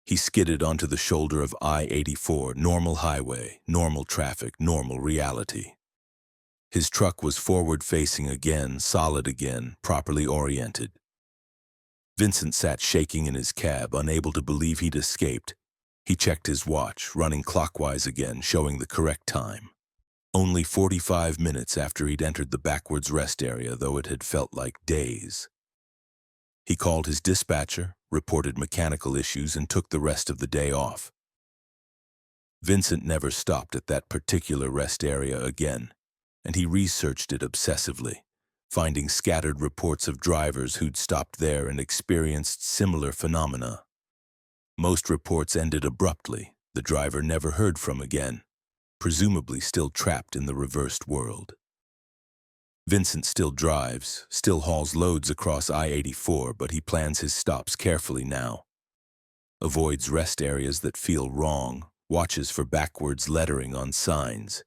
He skidded onto the shoulder of I-84, normal highway, normal traffic, normal reality. His truck was forward-facing again, solid again, properly oriented. Vincent sat shaking in his cab, unable to believe he'd escaped. He checked his watch, running clockwise again, showing the correct time. Only 45 minutes after he'd entered the backwards rest area, though it had felt like days. He called his dispatcher, reported mechanical issues, and took the rest of the day off. Vincent never stopped at that particular rest area again, and he researched it obsessively, finding scattered reports of drivers who'd stopped there and experienced similar phenomena. Most reports ended abruptly, the driver never heard from again, presumably still trapped in the reversed world. Vincent still drives, still hauls loads across I-84, but he plans his stops carefully now. Avoids rest areas that feel wrong, watches for backwards lettering on signs.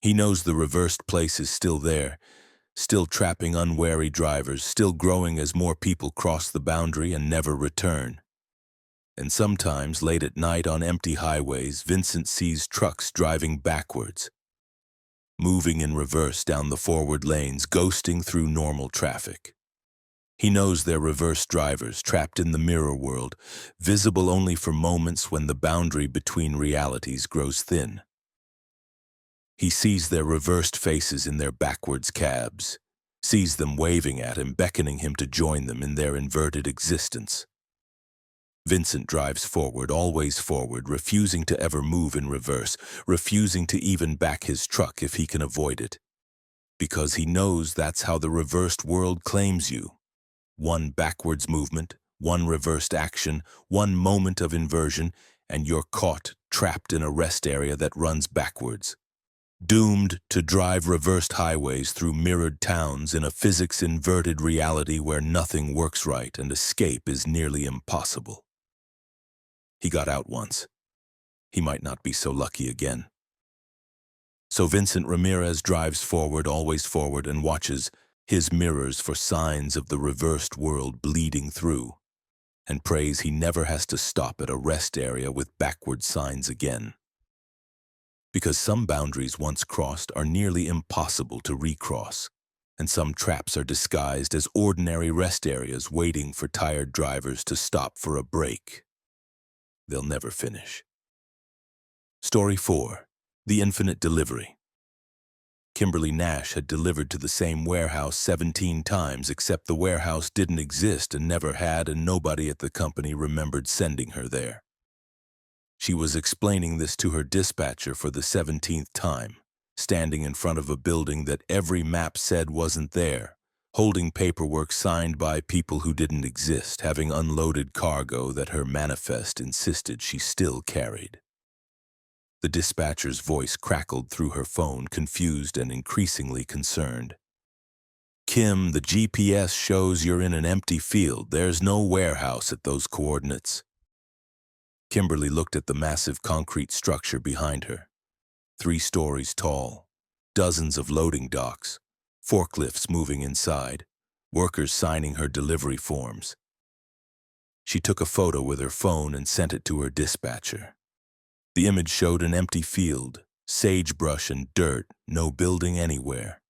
He knows the reversed place is still there, still trapping unwary drivers, still growing as more people cross the boundary and never return. And sometimes, late at night on empty highways, Vincent sees trucks driving backwards, moving in reverse down the forward lanes, ghosting through normal traffic. He knows they're reverse drivers, trapped in the mirror world, visible only for moments when the boundary between realities grows thin. He sees their reversed faces in their backwards cabs, sees them waving at him, beckoning him to join them in their inverted existence. Vincent drives forward, always forward, refusing to ever move in reverse, refusing to even back his truck if he can avoid it. Because he knows that's how the reversed world claims you. One backwards movement, one reversed action, one moment of inversion, and you're caught, trapped in a rest area that runs backwards. Doomed to drive reversed highways through mirrored towns in a physics-inverted reality where nothing works right and escape is nearly impossible. He got out once. He might not be so lucky again. So Vincent Ramirez drives forward, always forward, and watches his mirrors for signs of the reversed world bleeding through, and prays he never has to stop at a rest area with backward signs again. Because some boundaries once crossed are nearly impossible to recross, and some traps are disguised as ordinary rest areas waiting for tired drivers to stop for a break. They'll never finish. Story 4. The Infinite Delivery. Kimberly Nash had delivered to the same warehouse 17 times, except the warehouse didn't exist and never had, and nobody at the company remembered sending her there. She was explaining this to her dispatcher for the 17th time, standing in front of a building that every map said wasn't there, holding paperwork signed by people who didn't exist, having unloaded cargo that her manifest insisted she still carried. The dispatcher's voice crackled through her phone, confused and increasingly concerned. "Kim, the GPS shows you're in an empty field. There's no warehouse at those coordinates." Kimberly looked at the massive concrete structure behind her. 3 stories tall, dozens of loading docks, forklifts moving inside, workers signing her delivery forms. She took a photo with her phone and sent it to her dispatcher. The image showed an empty field, sagebrush and dirt, no building anywhere.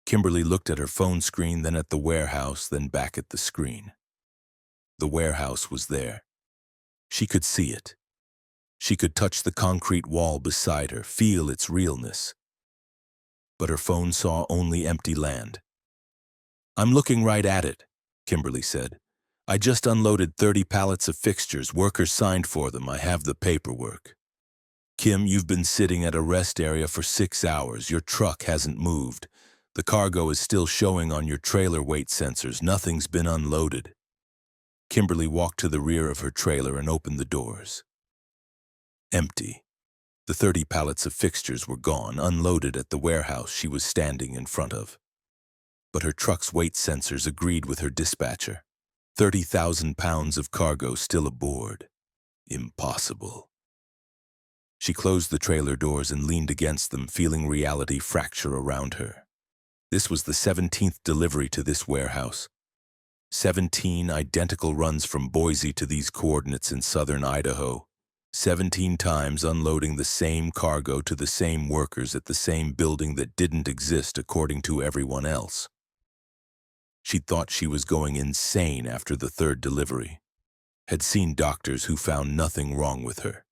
Kimberly looked at her phone screen, then at the warehouse, then back at the screen. The warehouse was there. She could see it. She could touch the concrete wall beside her, feel its realness. But her phone saw only empty land. "I'm looking right at it," Kimberly said. "I just unloaded 30 pallets of fixtures. Workers signed for them. I have the paperwork." "Kim, you've been sitting at a rest area for 6 hours. Your truck hasn't moved. The cargo is still showing on your trailer weight sensors. Nothing's been unloaded." Kimberly walked to the rear of her trailer and opened the doors. Empty. The 30 pallets of fixtures were gone, unloaded at the warehouse she was standing in front of. but her truck's weight sensors agreed with her dispatcher. 30,000 pounds of cargo still aboard. Impossible. She closed the trailer doors and leaned against them, feeling reality fracture around her. This was the 17th delivery to this warehouse. 17 identical runs from Boise to these coordinates in southern Idaho. 17 times unloading the same cargo to the same workers at the same building that didn't exist according to everyone else. She thought she was going insane after the third delivery. Had seen doctors who found nothing wrong with her.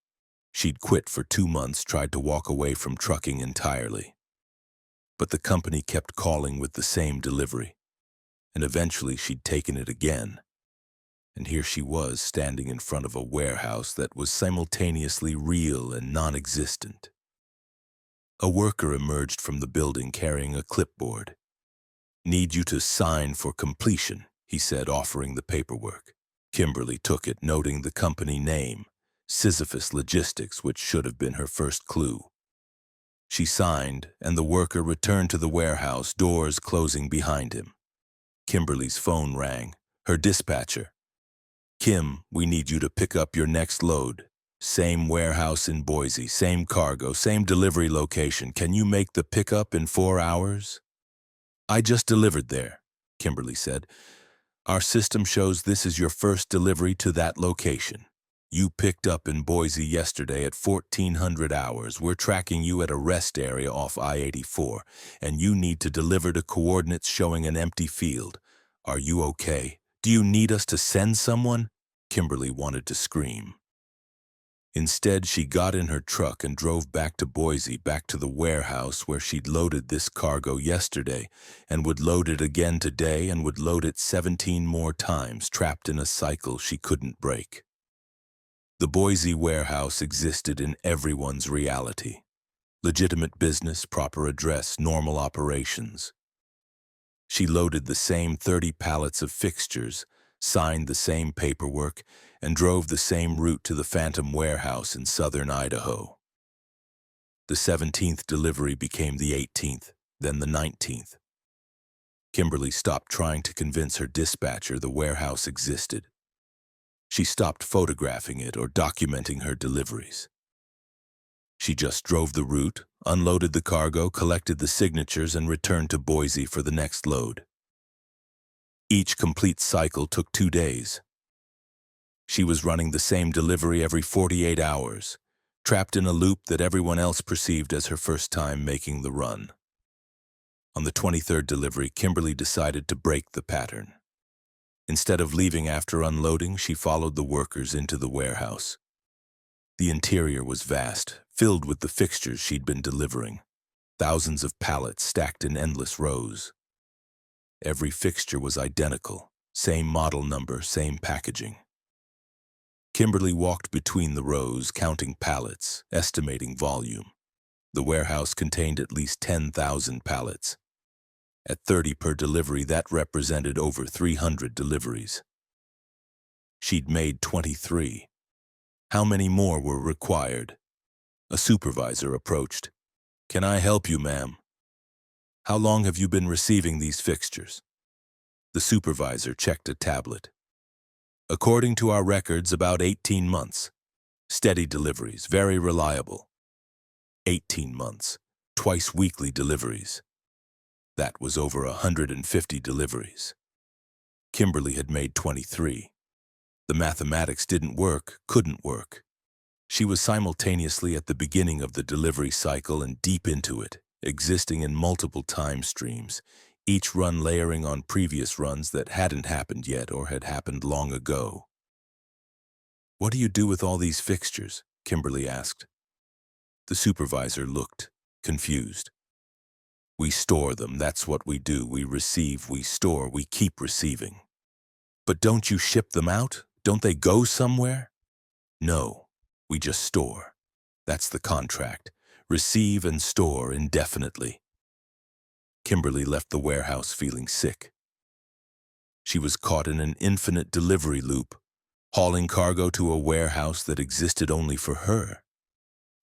She'd quit for 2 months, tried to walk away from trucking entirely. But the company kept calling with the same delivery, and eventually she'd taken it again. And here she was, standing in front of a warehouse that was simultaneously real and non-existent. A worker emerged from the building carrying a clipboard. "Need you to sign for completion," he said, offering the paperwork. Kimberly took it, noting the company name, Sisyphus Logistics, which should have been her first clue. She signed, and the worker returned to the warehouse, doors closing behind him. Kimberly's phone rang. Her dispatcher. "Kim, we need you to pick up your next load. Same warehouse in Boise, same cargo, same delivery location. Can you make the pickup in 4 hours?" "I just delivered there," Kimberly said. "Our system shows this is your first delivery to that location. You picked up in Boise yesterday at 1400 hours. We're tracking you at a rest area off I-84, and you need to deliver to coordinates showing an empty field. Are you okay? Do you need us to send someone?" Kimberly wanted to scream. Instead, she got in her truck and drove back to Boise, back to the warehouse where she'd loaded this cargo yesterday, and would load it again today, and would load it 17 more times, trapped in a cycle she couldn't break. The Boise warehouse existed in everyone's reality. Legitimate business, proper address, normal operations. She loaded the same 30 pallets of fixtures, signed the same paperwork, and drove the same route to the Phantom warehouse in southern Idaho. The 17th delivery became the 18th, then the 19th. Kimberly stopped trying to convince her dispatcher the warehouse existed. She stopped photographing it or documenting her deliveries. She just drove the route, unloaded the cargo, collected the signatures, and returned to Boise for the next load. Each complete cycle took 2 days. She was running the same delivery every 48 hours, trapped in a loop that everyone else perceived as her first time making the run. On the 23rd delivery, Kimberly decided to break the pattern. Instead of leaving after unloading, she followed the workers into the warehouse. The interior was vast, filled with the fixtures she'd been delivering. Thousands of pallets stacked in endless rows. Every fixture was identical, same model number, same packaging. Kimberly walked between the rows, counting pallets, estimating volume. The warehouse contained at least 10,000 pallets. At 30 per delivery, that represented over 300 deliveries. She'd made 23. How many more were required? A supervisor approached. "Can I help you, ma'am?" "How long have you been receiving these fixtures?" The supervisor checked a tablet. "According to our records, about 18 months. Steady deliveries, very reliable." 18 months, twice weekly deliveries. That was over 150 deliveries. Kimberly had made 23. The mathematics didn't work, couldn't work. She was simultaneously at the beginning of the delivery cycle and deep into it, existing in multiple time streams, each run layering on previous runs that hadn't happened yet or had happened long ago. "What do you do with all these fixtures?" Kimberly asked. The supervisor looked, confused. "We store them, that's what we do. We receive, we store, we keep receiving." "But don't you ship them out? Don't they go somewhere?" "No, we just store. That's the contract. Receive and store indefinitely." Kimberly left the warehouse feeling sick. She was caught in an infinite delivery loop, hauling cargo to a warehouse that existed only for her,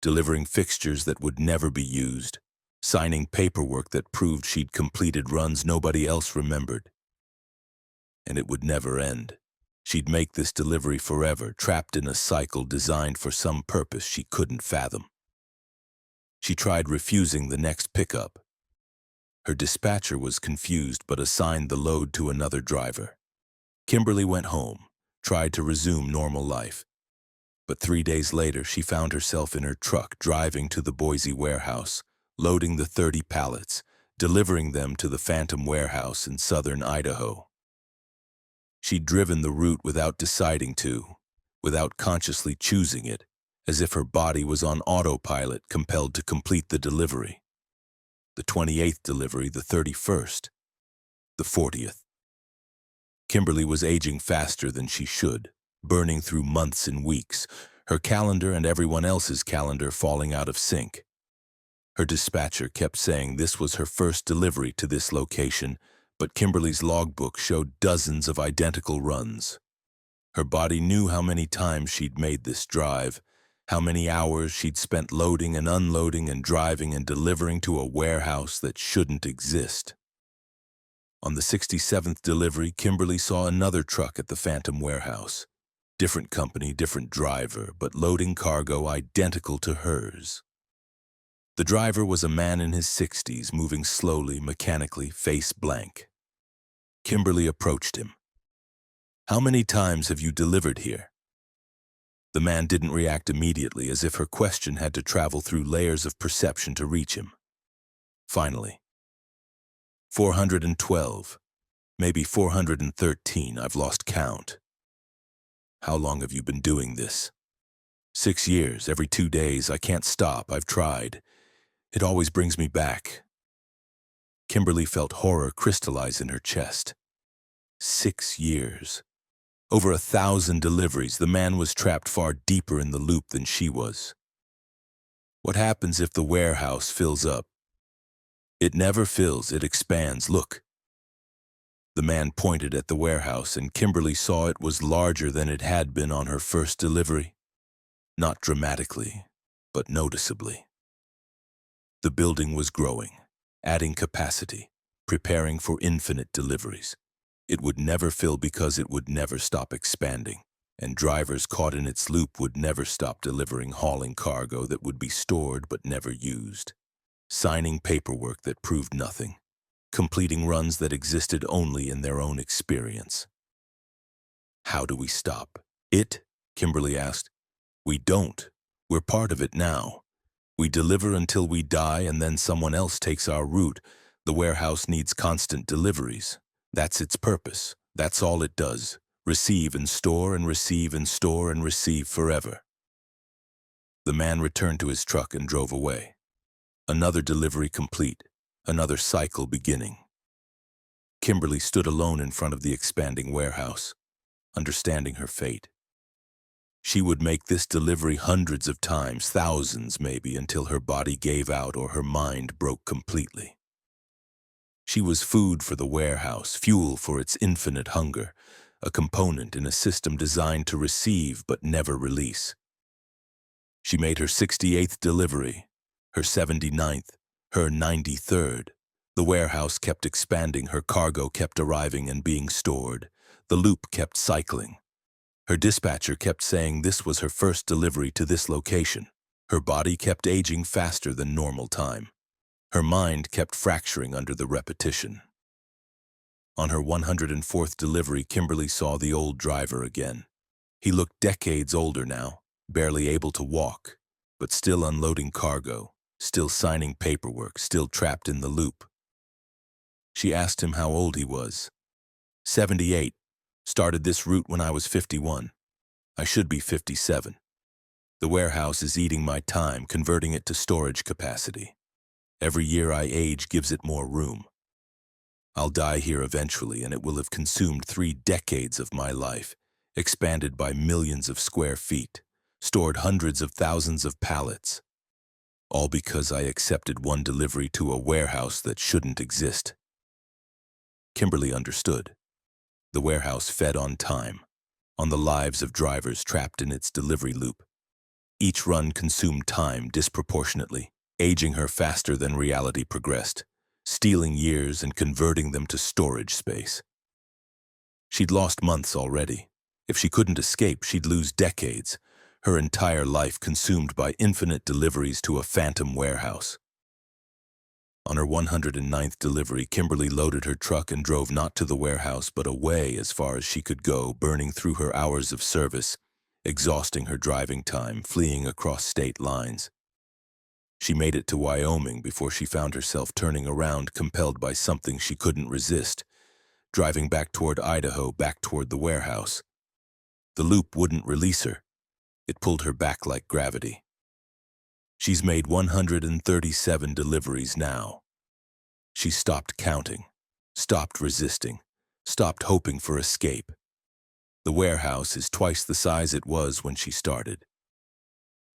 delivering fixtures that would never be used, signing paperwork that proved she'd completed runs nobody else remembered. And it would never end. She'd make this delivery forever, trapped in a cycle designed for some purpose she couldn't fathom. She tried refusing the next pickup. Her dispatcher was confused but assigned the load to another driver. Kimberly went home, tried to resume normal life. But 3 days later, she found herself in her truck driving to the Boise warehouse, loading the 30 pallets, delivering them to the Phantom warehouse in southern Idaho. She'd driven the route without deciding to, without consciously choosing it, as if her body was on autopilot, compelled to complete the delivery. The 28th delivery, the 31st, the 40th. Kimberly was aging faster than she should, burning through months and weeks, her calendar and everyone else's calendar falling out of sync. Her dispatcher kept saying this was her first delivery to this location, but Kimberly's logbook showed dozens of identical runs. Her body knew how many times she'd made this drive, how many hours she'd spent loading and unloading and driving and delivering to a warehouse that shouldn't exist. On the 67th delivery, Kimberly saw another truck at the Phantom warehouse. Different company, different driver, but loading cargo identical to hers. The driver was a man in his 60s, moving slowly, mechanically, face blank. Kimberly approached him. "How many times have you delivered here?" The man didn't react immediately, as if her question had to travel through layers of perception to reach him. Finally, 412, maybe 413, I've lost count. "How long have you been doing this?" 6 years, every 2 days, I can't stop, I've tried. It always brings me back. Kimberly felt horror crystallize in her chest. 6 years. Over 1,000 deliveries, the man was trapped far deeper in the loop than she was. What happens if the warehouse fills up? It never fills, it expands, look. The man pointed at the warehouse, and Kimberly saw it was larger than it had been on her first delivery. Not dramatically, but noticeably. The building was growing, adding capacity, preparing for infinite deliveries. It would never fill because it would never stop expanding, and drivers caught in its loop would never stop delivering, hauling cargo that would be stored but never used, signing paperwork that proved nothing, completing runs that existed only in their own experience. "How do we stop it?" Kimberly asked. "We don't. We're part of it now. We deliver until we die, and then someone else takes our route. The warehouse needs constant deliveries. That's its purpose. That's all it does. Receive and store and receive and store and receive forever." The man returned to his truck and drove away. Another delivery complete, another cycle beginning. Kimberly stood alone in front of the expanding warehouse, understanding her fate. She would make this delivery hundreds of times, thousands maybe, until her body gave out or her mind broke completely. She was food for the warehouse, fuel for its infinite hunger, a component in a system designed to receive but never release. She made her 68th delivery, her 79th, her 93rd. The warehouse kept expanding, her cargo kept arriving and being stored. The loop kept cycling. Her dispatcher kept saying this was her first delivery to this location. Her body kept aging faster than normal time. Her mind kept fracturing under the repetition. On her 104th delivery, Kimberly saw the old driver again. He looked decades older now, barely able to walk, but still unloading cargo, still signing paperwork, still trapped in the loop. She asked him how old he was. 78. Started this route when I was 51. I should be 57. The warehouse is eating my time, converting it to storage capacity. Every year I age gives it more room. I'll die here eventually, and it will have consumed 3 decades of my life, expanded by millions of square feet, stored hundreds of thousands of pallets. All because I accepted one delivery to a warehouse that shouldn't exist. Kimberly understood. The warehouse fed on time, on the lives of drivers trapped in its delivery loop. Each run consumed time disproportionately, aging her faster than reality progressed, stealing years and converting them to storage space. She'd lost months already. If she couldn't escape, she'd lose decades, her entire life consumed by infinite deliveries to a phantom warehouse. On her 109th delivery, Kimberly loaded her truck and drove not to the warehouse but away as far as she could go, burning through her hours of service, exhausting her driving time, fleeing across state lines. She made it to Wyoming before she found herself turning around, compelled by something she couldn't resist, driving back toward Idaho, back toward the warehouse. The loop wouldn't release her. It pulled her back like gravity. She's made 137 deliveries now. She stopped counting, stopped resisting, stopped hoping for escape. The warehouse is twice the size it was when she started.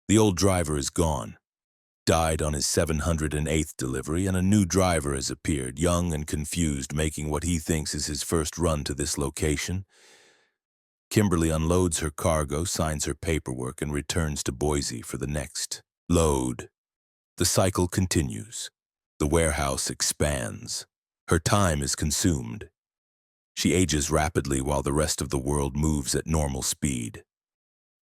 The old driver is gone, died on his 708th delivery, and a new driver has appeared, young and confused, making what he thinks is his first run to this location. Kimberly unloads her cargo, signs her paperwork, and returns to Boise for the next load. The cycle continues. The warehouse expands. Her time is consumed. She ages rapidly while the rest of the world moves at normal speed.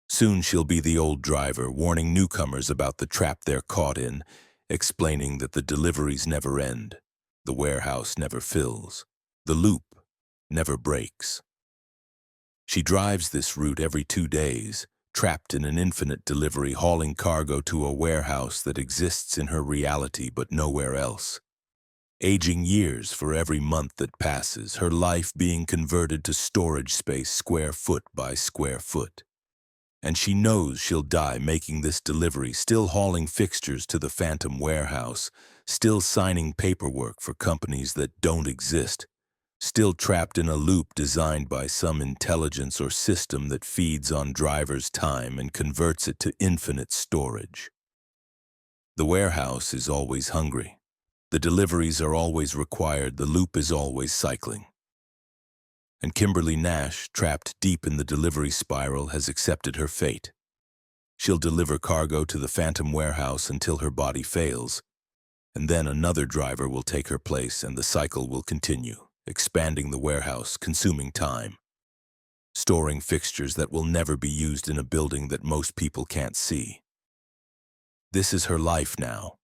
Soon she'll be the old driver, warning newcomers about the trap they're caught in, explaining that the deliveries never end, the warehouse never fills, the loop never breaks. She drives this route every 2 days, trapped in an infinite delivery, hauling cargo to a warehouse that exists in her reality but nowhere else. Aging years for every month that passes, her life being converted to storage space square foot by square foot. And she knows she'll die making this delivery, still hauling fixtures to the phantom warehouse, still signing paperwork for companies that don't exist, still trapped in a loop designed by some intelligence or system that feeds on drivers' time and converts it to infinite storage. The warehouse is always hungry. The deliveries are always required. The loop is always cycling. And Kimberly Nash, trapped deep in the delivery spiral, has accepted her fate. She'll deliver cargo to the phantom warehouse until her body fails, and then another driver will take her place and the cycle will continue, expanding the warehouse, consuming time, storing fixtures that will never be used in a building that most people can't see. This is her life now.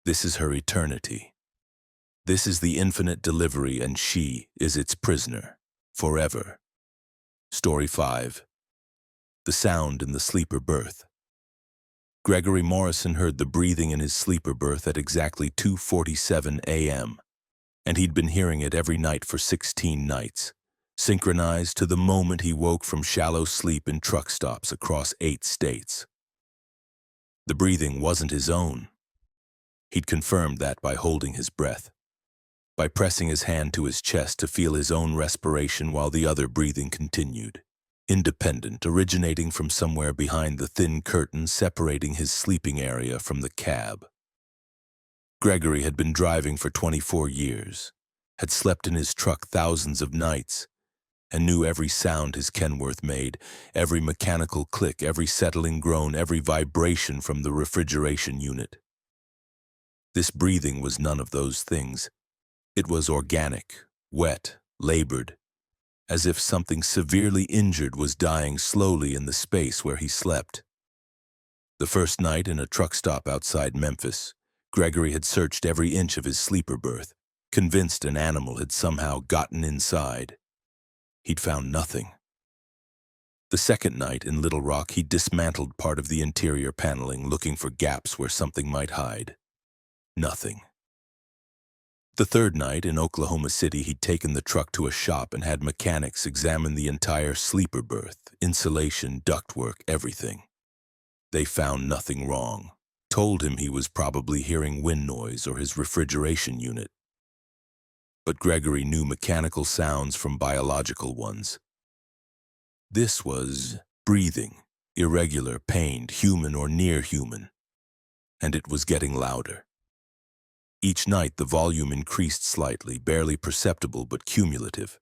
This is her eternity. This is the infinite delivery, and she is its prisoner, forever. Story 5. The sound in the sleeper berth. Gregory Morrison heard the breathing in his sleeper berth at exactly 2:47 a.m., and he'd been hearing it every night for 16 nights, synchronized to the moment he woke from shallow sleep in truck stops across 8 states. The breathing wasn't his own. He'd confirmed that by holding his breath, by pressing his hand to his chest to feel his own respiration while the other breathing continued, independent, originating from somewhere behind the thin curtain separating his sleeping area from the cab. Gregory had been driving for 24 years, had slept in his truck thousands of nights, and knew every sound his Kenworth made, every mechanical click, every settling groan, every vibration from the refrigeration unit. This breathing was none of those things. It was organic, wet, labored, as if something severely injured was dying slowly in the space where he slept. The first night in a truck stop outside Memphis, Gregory had searched every inch of his sleeper berth, convinced an animal had somehow gotten inside. He'd found nothing. The second night in Little Rock, he dismantled part of the interior paneling, looking for gaps where something might hide. Nothing. The third night in Oklahoma City, he'd taken the truck to a shop and had mechanics examine the entire sleeper berth, insulation, ductwork, everything. They found nothing wrong, told him he was probably hearing wind noise or his refrigeration unit. But Gregory knew mechanical sounds from biological ones. This was breathing, irregular, pained, human or near human, and it was getting louder. Each night the volume increased slightly, barely perceptible but cumulative.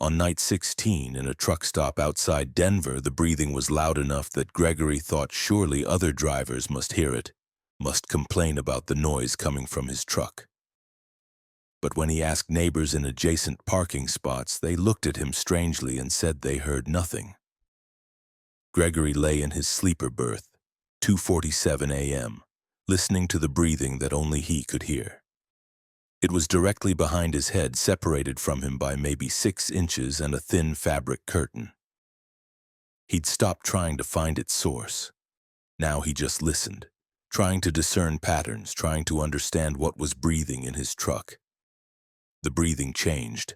On night 16, in a truck stop outside Denver, the breathing was loud enough that Gregory thought surely other drivers must hear it. must complain about the noise coming from his truck. But when he asked neighbors in adjacent parking spots, they looked at him strangely and said they heard nothing. Gregory lay in his sleeper berth, 2:47 a.m., listening to the breathing that only he could hear. It was directly behind his head, separated from him by maybe 6 inches and a thin fabric curtain. He'd stopped trying to find its source. Now he just listened, trying to discern patterns, trying to understand what was breathing in his truck. The breathing changed,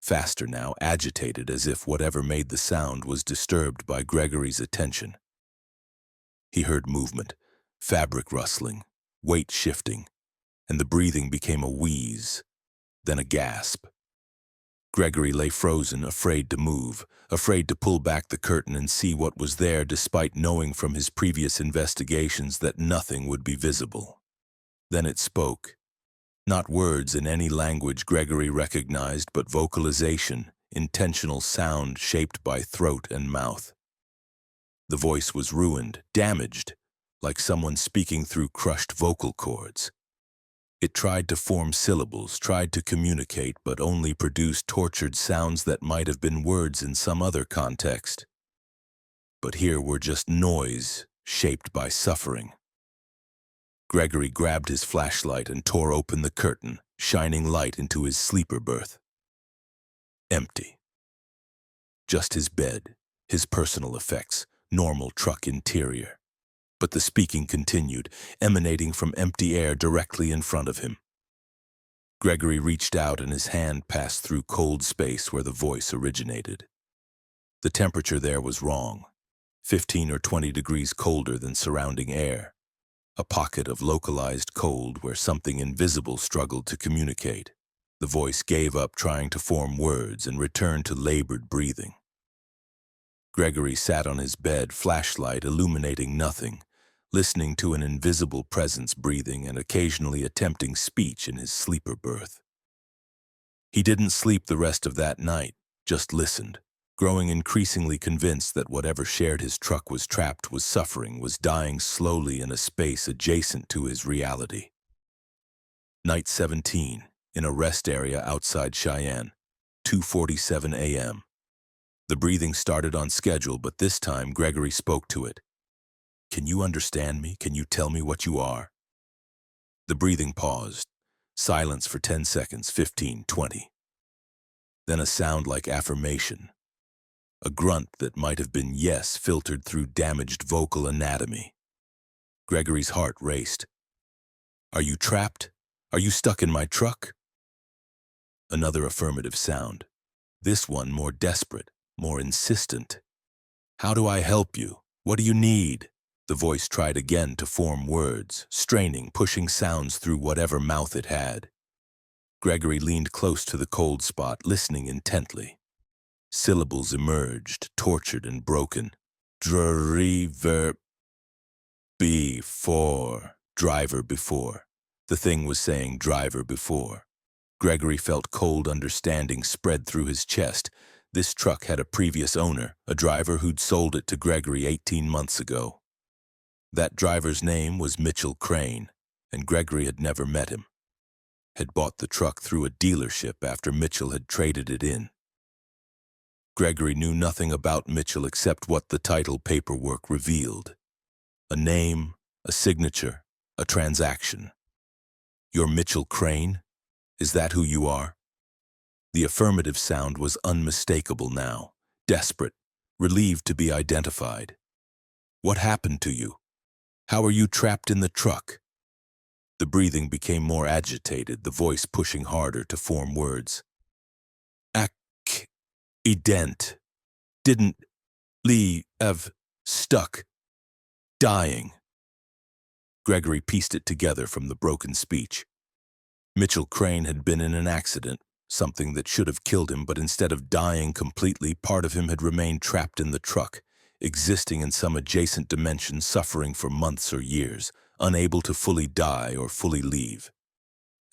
faster now, agitated, as if whatever made the sound was disturbed by Gregory's attention. He heard movement, fabric rustling, weight shifting, and the breathing became a wheeze, then a gasp. Gregory lay frozen, afraid to move, afraid to pull back the curtain and see what was there, despite knowing from his previous investigations that nothing would be visible. Then it spoke. Not words in any language Gregory recognized, but vocalization, intentional sound shaped by throat and mouth. The voice was ruined, damaged, like someone speaking through crushed vocal cords. It tried to form syllables, tried to communicate, but only produced tortured sounds that might have been words in some other context. But here were just noise, shaped by suffering. Gregory grabbed his flashlight and tore open the curtain, shining light into his sleeper berth. Empty. Just his bed, his personal effects, normal truck interior. But the speaking continued, emanating from empty air directly in front of him. Gregory reached out and his hand passed through cold space where the voice originated. The temperature there was wrong, 15 or 20 degrees colder than surrounding air. A pocket of localized cold where something invisible struggled to communicate. The voice gave up trying to form words and returned to labored breathing. Gregory sat on his bed, flashlight illuminating nothing, listening to an invisible presence breathing and occasionally attempting speech in his sleeper berth. He didn't sleep the rest of that night, just listened, growing increasingly convinced that whatever shared his truck was trapped, was suffering, was dying slowly in a space adjacent to his reality. Night 17, in a rest area outside Cheyenne, 2:47 a.m. The breathing started on schedule, but this time Gregory spoke to it. "Can you understand me? Can you tell me what you are?" The breathing paused. Silence for 10 seconds, 15, 20. Then a sound like affirmation. A grunt that might have been yes filtered through damaged vocal anatomy. Gregory's heart raced. "Are you trapped? Are you stuck in my truck?" Another affirmative sound. This one more desperate, more insistent. "How do I help you? What do you need?" The voice tried again to form words, straining, pushing sounds through whatever mouth it had. Gregory leaned close to the cold spot, listening intently. Syllables emerged, tortured and broken. Driver before. Driver before. The thing was saying driver before. Gregory felt cold understanding spread through his chest. This truck had a previous owner, a driver who'd sold it to Gregory 18 months ago. That driver's name was Mitchell Crane, and Gregory had never met him. Had bought the truck through a dealership after Mitchell had traded it in. Gregory knew nothing about Mitchell except what the title paperwork revealed. A name, a signature, a transaction. "You're Mitchell Crane? Is that who you are?" The affirmative sound was unmistakable now, desperate, relieved to be identified. "What happened to you? How are you trapped in the truck?" The breathing became more agitated, the voice pushing harder to form words. "Ident. Didn't leave. Stuck. Dying." Gregory pieced it together from the broken speech. Mitchell Crane had been in an accident, something that should have killed him, but instead of dying completely, part of him had remained trapped in the truck, existing in some adjacent dimension, suffering for months or years, unable to fully die or fully leave.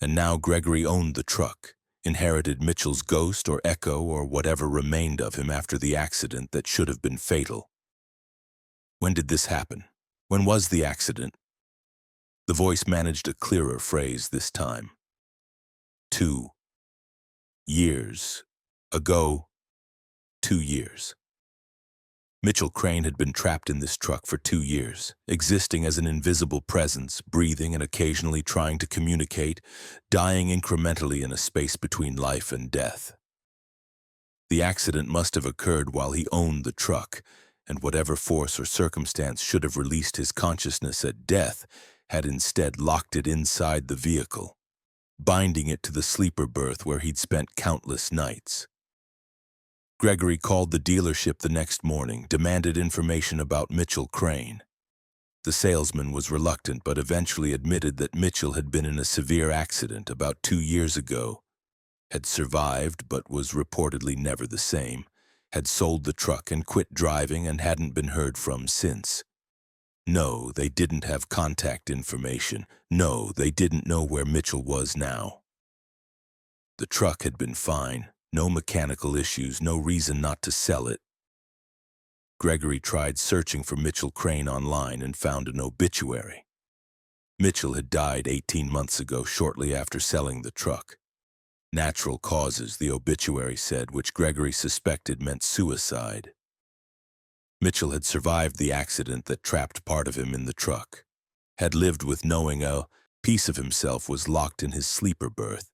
And now Gregory owned the truck, inherited Mitchell's ghost or echo or whatever remained of him after the accident that should have been fatal. When did this happen? When was the accident? The voice managed a clearer phrase this time. 2 years ago. 2 years. Mitchell Crane had been trapped in this truck for 2 years, existing as an invisible presence, breathing and occasionally trying to communicate, dying incrementally in a space between life and death. The accident must have occurred while he owned the truck, and whatever force or circumstance should have released his consciousness at death had instead locked it inside the vehicle, binding it to the sleeper berth where he'd spent countless nights. Gregory called the dealership the next morning, demanded information about Mitchell Crane. The salesman was reluctant but eventually admitted that Mitchell had been in a severe accident about 2 years ago, had survived but was reportedly never the same, had sold the truck and quit driving and hadn't been heard from since. No, they didn't have contact information. No, they didn't know where Mitchell was now. The truck had been fine. No mechanical issues, no reason not to sell it. Gregory tried searching for Mitchell Crane online and found an obituary. Mitchell had died 18 months ago, shortly after selling the truck. Natural causes, the obituary said, which Gregory suspected meant suicide. Mitchell had survived the accident that trapped part of him in the truck, had lived with knowing a piece of himself was locked in his sleeper berth,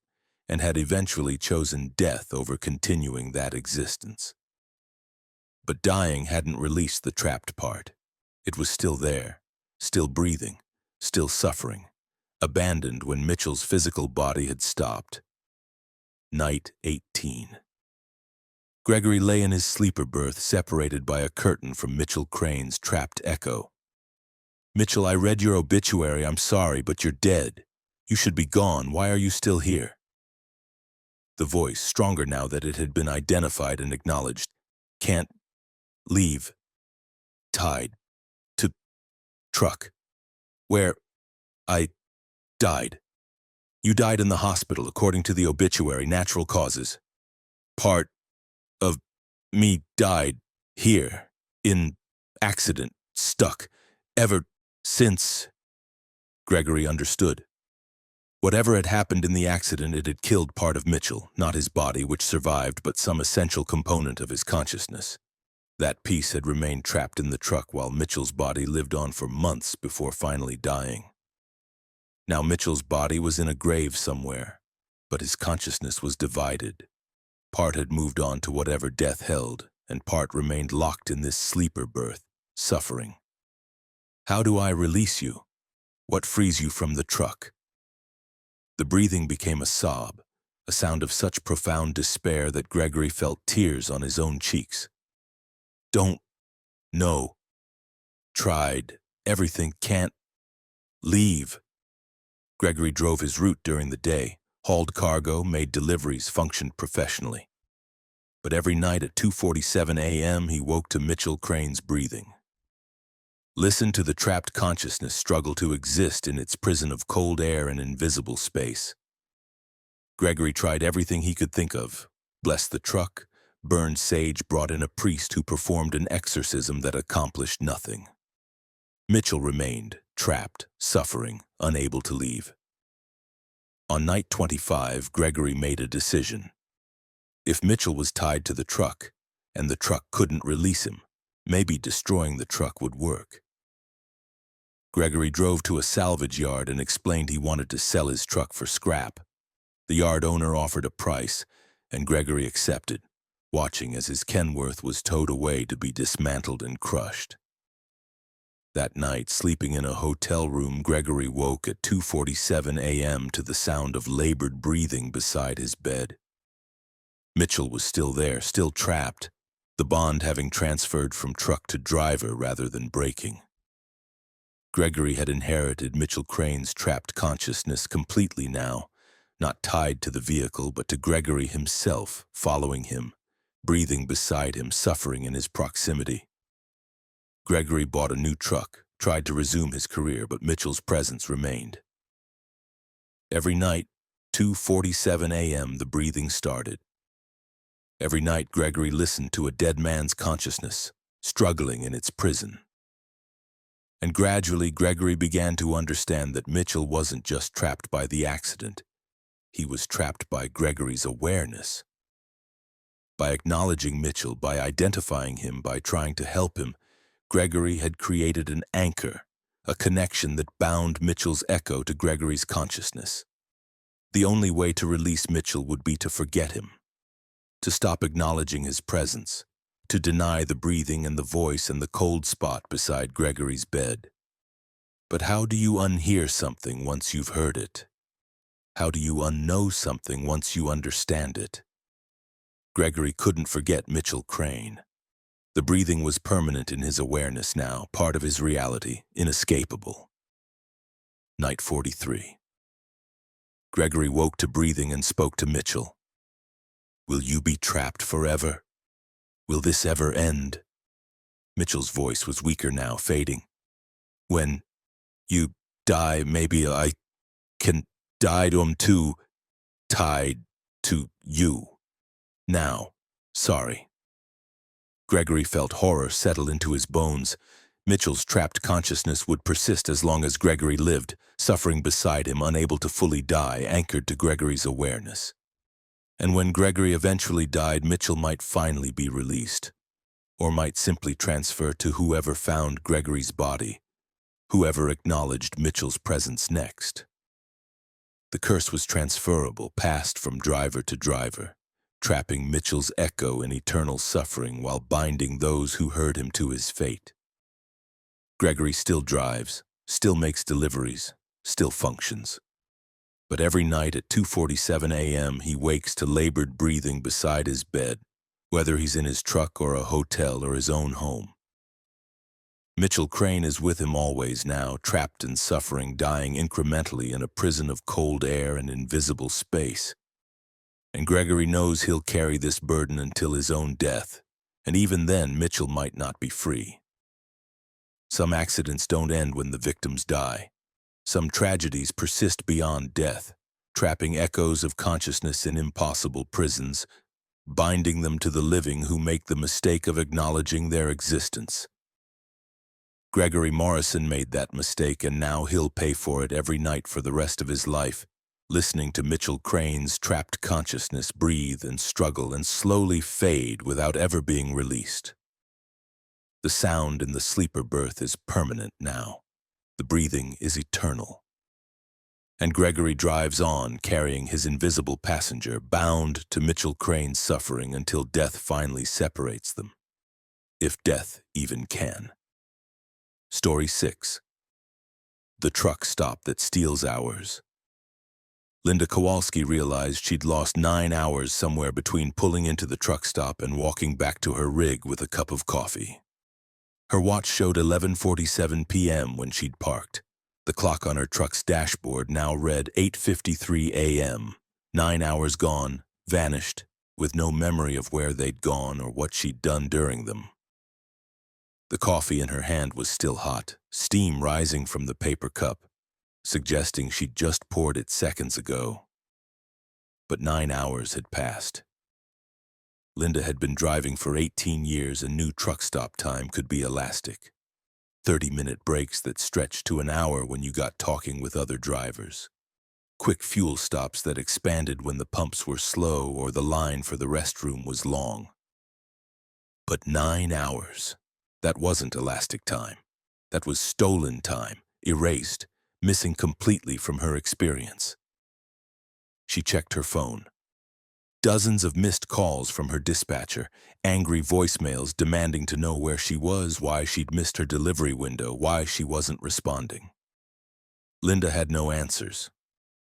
and had eventually chosen death over continuing that existence. But dying hadn't released the trapped part. It was still there, still breathing, still suffering, abandoned when Mitchell's physical body had stopped. Night 18. Gregory lay in his sleeper berth, separated by a curtain from Mitchell Crane's trapped echo. "Mitchell, I read your obituary. I'm sorry, but you're dead. You should be gone. Why are you still here?" The voice, stronger now that it had been identified and acknowledged. "Can't leave. Tied to truck. Where I died. You died in the hospital, according to the obituary, natural causes. Part of me died here, in accident, stuck, ever since." Gregory understood. Whatever had happened in the accident, it had killed part of Mitchell, not his body, which survived, but some essential component of his consciousness. That piece had remained trapped in the truck while Mitchell's body lived on for months before finally dying. Now Mitchell's body was in a grave somewhere, but his consciousness was divided. Part had moved on to whatever death held, and part remained locked in this sleeper berth, suffering. "How do I release you? What frees you from the truck?" The breathing became a sob, a sound of such profound despair that Gregory felt tears on his own cheeks. "Don't know. Tried. Everything. Can't leave." Gregory drove his route during the day, hauled cargo, made deliveries, functioned professionally. But every night at 2:47 a.m. he woke to Mitchell Crane's breathing. Listened to the trapped consciousness struggle to exist in its prison of cold air and invisible space. Gregory tried everything he could think of, blessed the truck, burned sage, brought in a priest who performed an exorcism that accomplished nothing. Mitchell remained, trapped, suffering, unable to leave. On night 25, Gregory made a decision. If Mitchell was tied to the truck, and the truck couldn't release him, maybe destroying the truck would work. Gregory drove to a salvage yard and explained he wanted to sell his truck for scrap. The yard owner offered a price, and Gregory accepted, watching as his Kenworth was towed away to be dismantled and crushed. That night, sleeping in a hotel room, Gregory woke at 2:47 a.m. to the sound of labored breathing beside his bed. Mitchell was still there, still trapped, the bond having transferred from truck to driver rather than braking. Gregory had inherited Mitchell Crane's trapped consciousness completely now, not tied to the vehicle but to Gregory himself, following him, breathing beside him, suffering in his proximity. Gregory bought a new truck, tried to resume his career, but Mitchell's presence remained. Every night, 2:47 a.m., the breathing started. Every night, Gregory listened to a dead man's consciousness, struggling in its prison. And gradually, Gregory began to understand that Mitchell wasn't just trapped by the accident. He was trapped by Gregory's awareness. By acknowledging Mitchell, by identifying him, by trying to help him, Gregory had created an anchor, a connection that bound Mitchell's echo to Gregory's consciousness. The only way to release Mitchell would be to forget him, to stop acknowledging his presence, to deny the breathing and the voice and the cold spot beside Gregory's bed. But how do you unhear something once you've heard it? How do you unknow something once you understand it? Gregory couldn't forget Mitchell Crane. The breathing was permanent in his awareness now, part of his reality, inescapable. Night 43. Gregory woke to breathing and spoke to Mitchell. Will you be trapped forever? Will this ever end? Mitchell's voice was weaker now, fading. When you die, maybe I can die too, tied to you. Now, sorry. Gregory felt horror settle into his bones. Mitchell's trapped consciousness would persist as long as Gregory lived, suffering beside him, unable to fully die, anchored to Gregory's awareness. And when Gregory eventually died, Mitchell might finally be released, or might simply transfer to whoever found Gregory's body, whoever acknowledged Mitchell's presence next. The curse was transferable, passed from driver to driver, trapping Mitchell's echo in eternal suffering while binding those who heard him to his fate. Gregory still drives, still makes deliveries, still functions. But every night at 2:47 a.m. he wakes to labored breathing beside his bed, whether he's in his truck or a hotel or his own home. Mitchell Crane is with him always now, trapped and suffering, dying incrementally in a prison of cold air and invisible space. And Gregory knows he'll carry this burden until his own death, and even then Mitchell might not be free. Some accidents don't end when the victims die. Some tragedies persist beyond death, trapping echoes of consciousness in impossible prisons, binding them to the living who make the mistake of acknowledging their existence. Gregory Morrison made that mistake, and now he'll pay for it every night for the rest of his life, listening to Mitchell Crane's trapped consciousness breathe and struggle and slowly fade without ever being released. The sound in the sleeper berth is permanent now. The breathing is eternal. And Gregory drives on, carrying his invisible passenger, bound to Mitchell Crane's suffering until death finally separates them. If death even can. Story 6. The truck stop that steals hours. Linda Kowalski realized she'd lost 9 hours somewhere between pulling into the truck stop and walking back to her rig with a cup of coffee. Her watch showed 11:47 p.m. when she'd parked. The clock on her truck's dashboard now read 8:53 a.m. 9 hours gone, vanished, with no memory of where they'd gone or what she'd done during them. The coffee in her hand was still hot, steam rising from the paper cup, suggesting she'd just poured it seconds ago. But 9 hours had passed. Linda had been driving for 18 years, and new truck stop time could be elastic. 30-minute breaks that stretched to an hour when you got talking with other drivers. Quick fuel stops that expanded when the pumps were slow or the line for the restroom was long. But 9 hours. That wasn't elastic time. That was stolen time, erased, missing completely from her experience. She checked her phone. Dozens of missed calls from her dispatcher, angry voicemails demanding to know where she was, why she'd missed her delivery window, why she wasn't responding. Linda had no answers.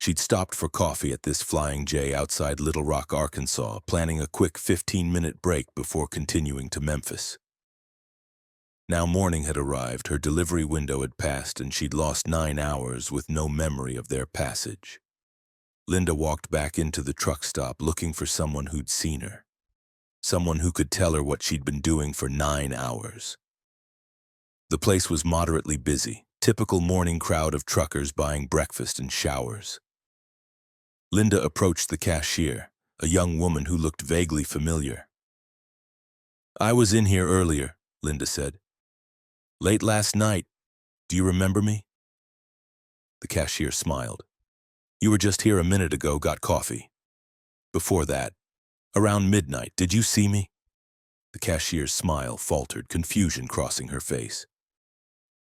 She'd stopped for coffee at this Flying J outside Little Rock, Arkansas, planning a quick 15-minute break before continuing to Memphis. Now morning had arrived, her delivery window had passed, and she'd lost 9 hours with no memory of their passage. Linda walked back into the truck stop looking for someone who'd seen her. Someone who could tell her what she'd been doing for 9 hours. The place was moderately busy, typical morning crowd of truckers buying breakfast and showers. Linda approached the cashier, a young woman who looked vaguely familiar. "I was in here earlier," Linda said. "Late last night. Do you remember me? The cashier smiled. You were just here a minute ago, got coffee. Before that, around midnight, did you see me? The cashier's smile faltered, confusion crossing her face.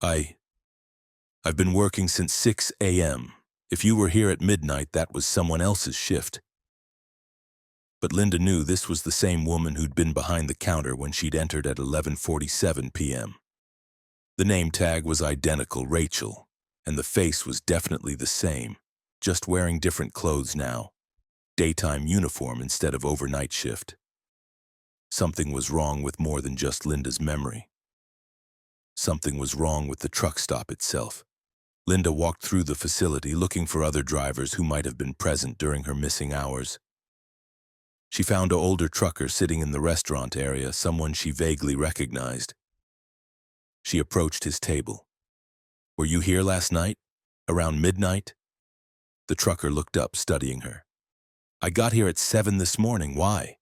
I've been working since 6 a.m. If you were here at midnight, that was someone else's shift. But Linda knew this was the same woman who'd been behind the counter when she'd entered at 11:47 p.m. The name tag was identical, Rachel, and the face was definitely the same, just wearing different clothes now. Daytime uniform instead of overnight shift. Something was wrong with more than just Linda's memory. Something was wrong with the truck stop itself. Linda walked through the facility looking for other drivers who might have been present during her missing hours. She found an older trucker sitting in the restaurant area, someone she vaguely recognized. She approached his table. Were you here last night? Around midnight? The trucker looked up, studying her. I got here at 7 this morning. Why?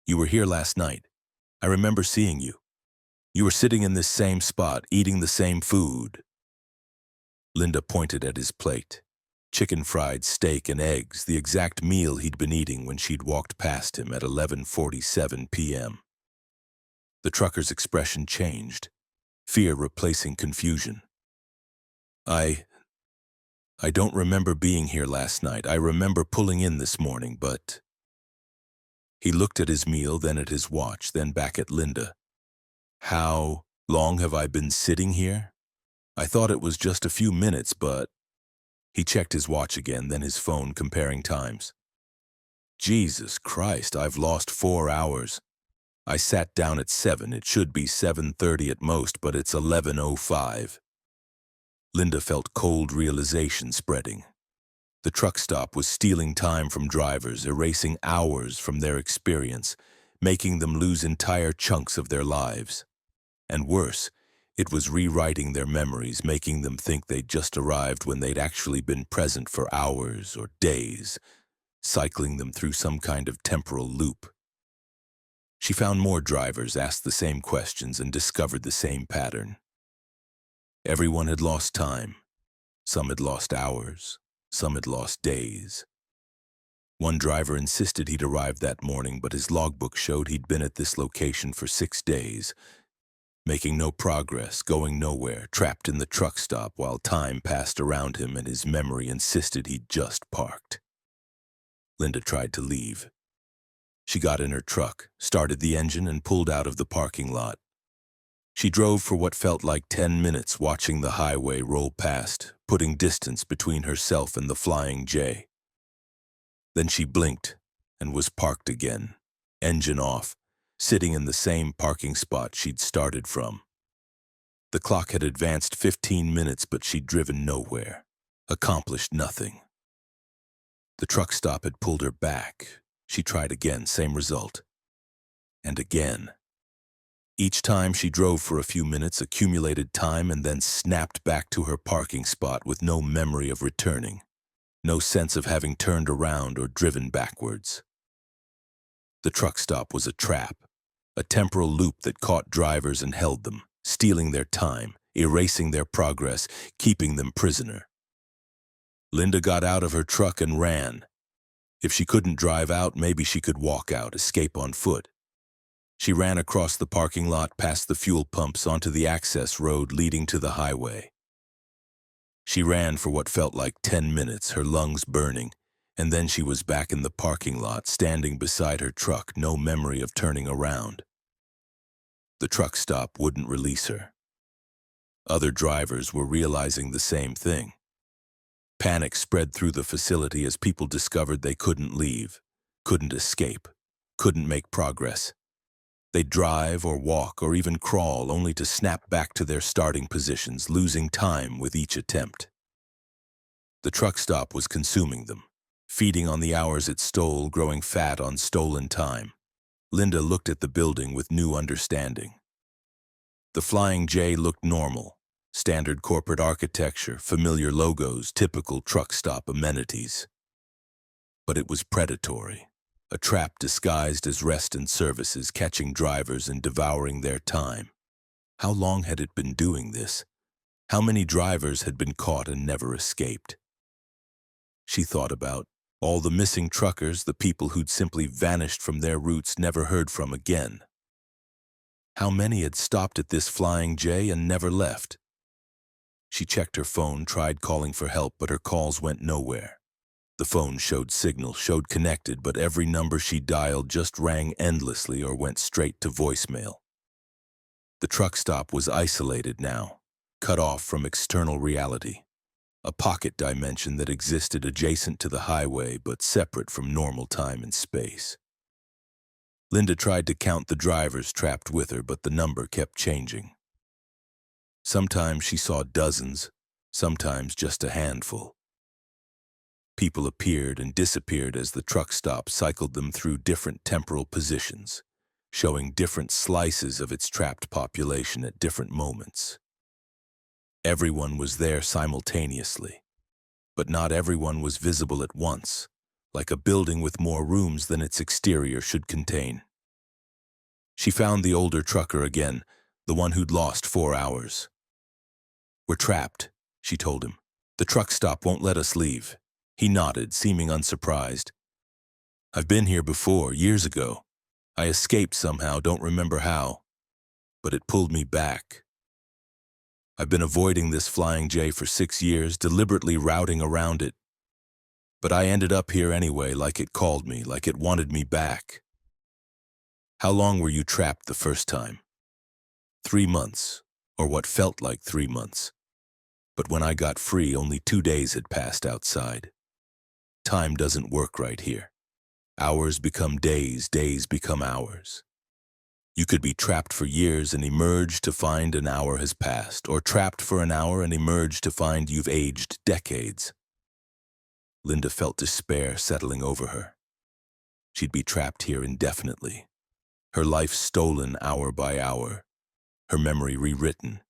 You were here last night. I remember seeing you. You were sitting in this same spot, eating the same food. Linda pointed at his plate. Chicken fried steak and eggs, the exact meal he'd been eating when she'd walked past him at 11:47 p.m. The trucker's expression changed, fear replacing confusion. I don't remember being here last night. I remember pulling in this morning, but... He looked at his meal, then at his watch, then back at Linda. How long have I been sitting here? I thought it was just a few minutes, but... He checked his watch again, then his phone, comparing times. Jesus Christ, I've lost 4 hours. I sat down at 7. It should be 7:30 at most, but it's 11:05. Linda felt cold realization spreading. The truck stop was stealing time from drivers, erasing hours from their experience, making them lose entire chunks of their lives. And worse, it was rewriting their memories, making them think they'd just arrived when they'd actually been present for hours or days, cycling them through some kind of temporal loop. She found more drivers, asked the same questions, and discovered the same pattern. Everyone had lost time. Some had lost hours. Some had lost days. One driver insisted he'd arrived that morning, but his logbook showed he'd been at this location for 6 days, making no progress, going nowhere, trapped in the truck stop while time passed around him and his memory insisted he'd just parked. Linda tried to leave. She got in her truck, started the engine, and pulled out of the parking lot. She drove for what felt like 10 minutes, watching the highway roll past, putting distance between herself and the Flying J. Then she blinked and was parked again, engine off, sitting in the same parking spot she'd started from. The clock had advanced 15 minutes, but she'd driven nowhere, accomplished nothing. The truck stop had pulled her back. She tried again, same result. And again. Each time she drove for a few minutes, accumulated time, and then snapped back to her parking spot with no memory of returning, no sense of having turned around or driven backwards. The truck stop was a trap, a temporal loop that caught drivers and held them, stealing their time, erasing their progress, keeping them prisoner. Linda got out of her truck and ran. If she couldn't drive out, maybe she could walk out, escape on foot. She ran across the parking lot, past the fuel pumps, onto the access road leading to the highway. She ran for what felt like 10 minutes, her lungs burning, and then she was back in the parking lot, standing beside her truck, no memory of turning around. The truck stop wouldn't release her. Other drivers were realizing the same thing. Panic spread through the facility as people discovered they couldn't leave, couldn't escape, couldn't make progress. They'd drive or walk or even crawl, only to snap back to their starting positions, losing time with each attempt. The truck stop was consuming them, feeding on the hours it stole, growing fat on stolen time. Linda looked at the building with new understanding. The Flying J looked normal, standard corporate architecture, familiar logos, typical truck stop amenities. But it was predatory, a trap disguised as rest and services, catching drivers and devouring their time. How long had it been doing this? How many drivers had been caught and never escaped? She thought about all the missing truckers, the people who'd simply vanished from their routes, never heard from again. How many had stopped at this Flying J and never left? She checked her phone, tried calling for help, but her calls went nowhere. The phone showed signal, showed connected, but every number she dialed just rang endlessly or went straight to voicemail. The truck stop was isolated now, cut off from external reality, a pocket dimension that existed adjacent to the highway but separate from normal time and space. Linda tried to count the drivers trapped with her, but the number kept changing. Sometimes she saw dozens, sometimes just a handful. People appeared and disappeared as the truck stop cycled them through different temporal positions, showing different slices of its trapped population at different moments. Everyone was there simultaneously, but not everyone was visible at once, like a building with more rooms than its exterior should contain. She found the older trucker again, the one who'd lost 4 hours. "We're trapped," she told him. "The truck stop won't let us leave." He nodded, seeming unsurprised. "I've been here before, years ago. I escaped somehow, don't remember how, but it pulled me back. I've been avoiding this Flying J for 6 years, deliberately routing around it. But I ended up here anyway, like it called me, like it wanted me back." "How long were you trapped the first time?" 3 months, or what felt like 3 months. But when I got free, only 2 days had passed outside. Time doesn't work right here. Hours become days, days become hours. You could be trapped for years and emerge to find an hour has passed, or trapped for an hour and emerge to find you've aged decades. Linda felt despair settling over her. She'd be trapped here indefinitely, her life stolen hour by hour, her memory rewritten,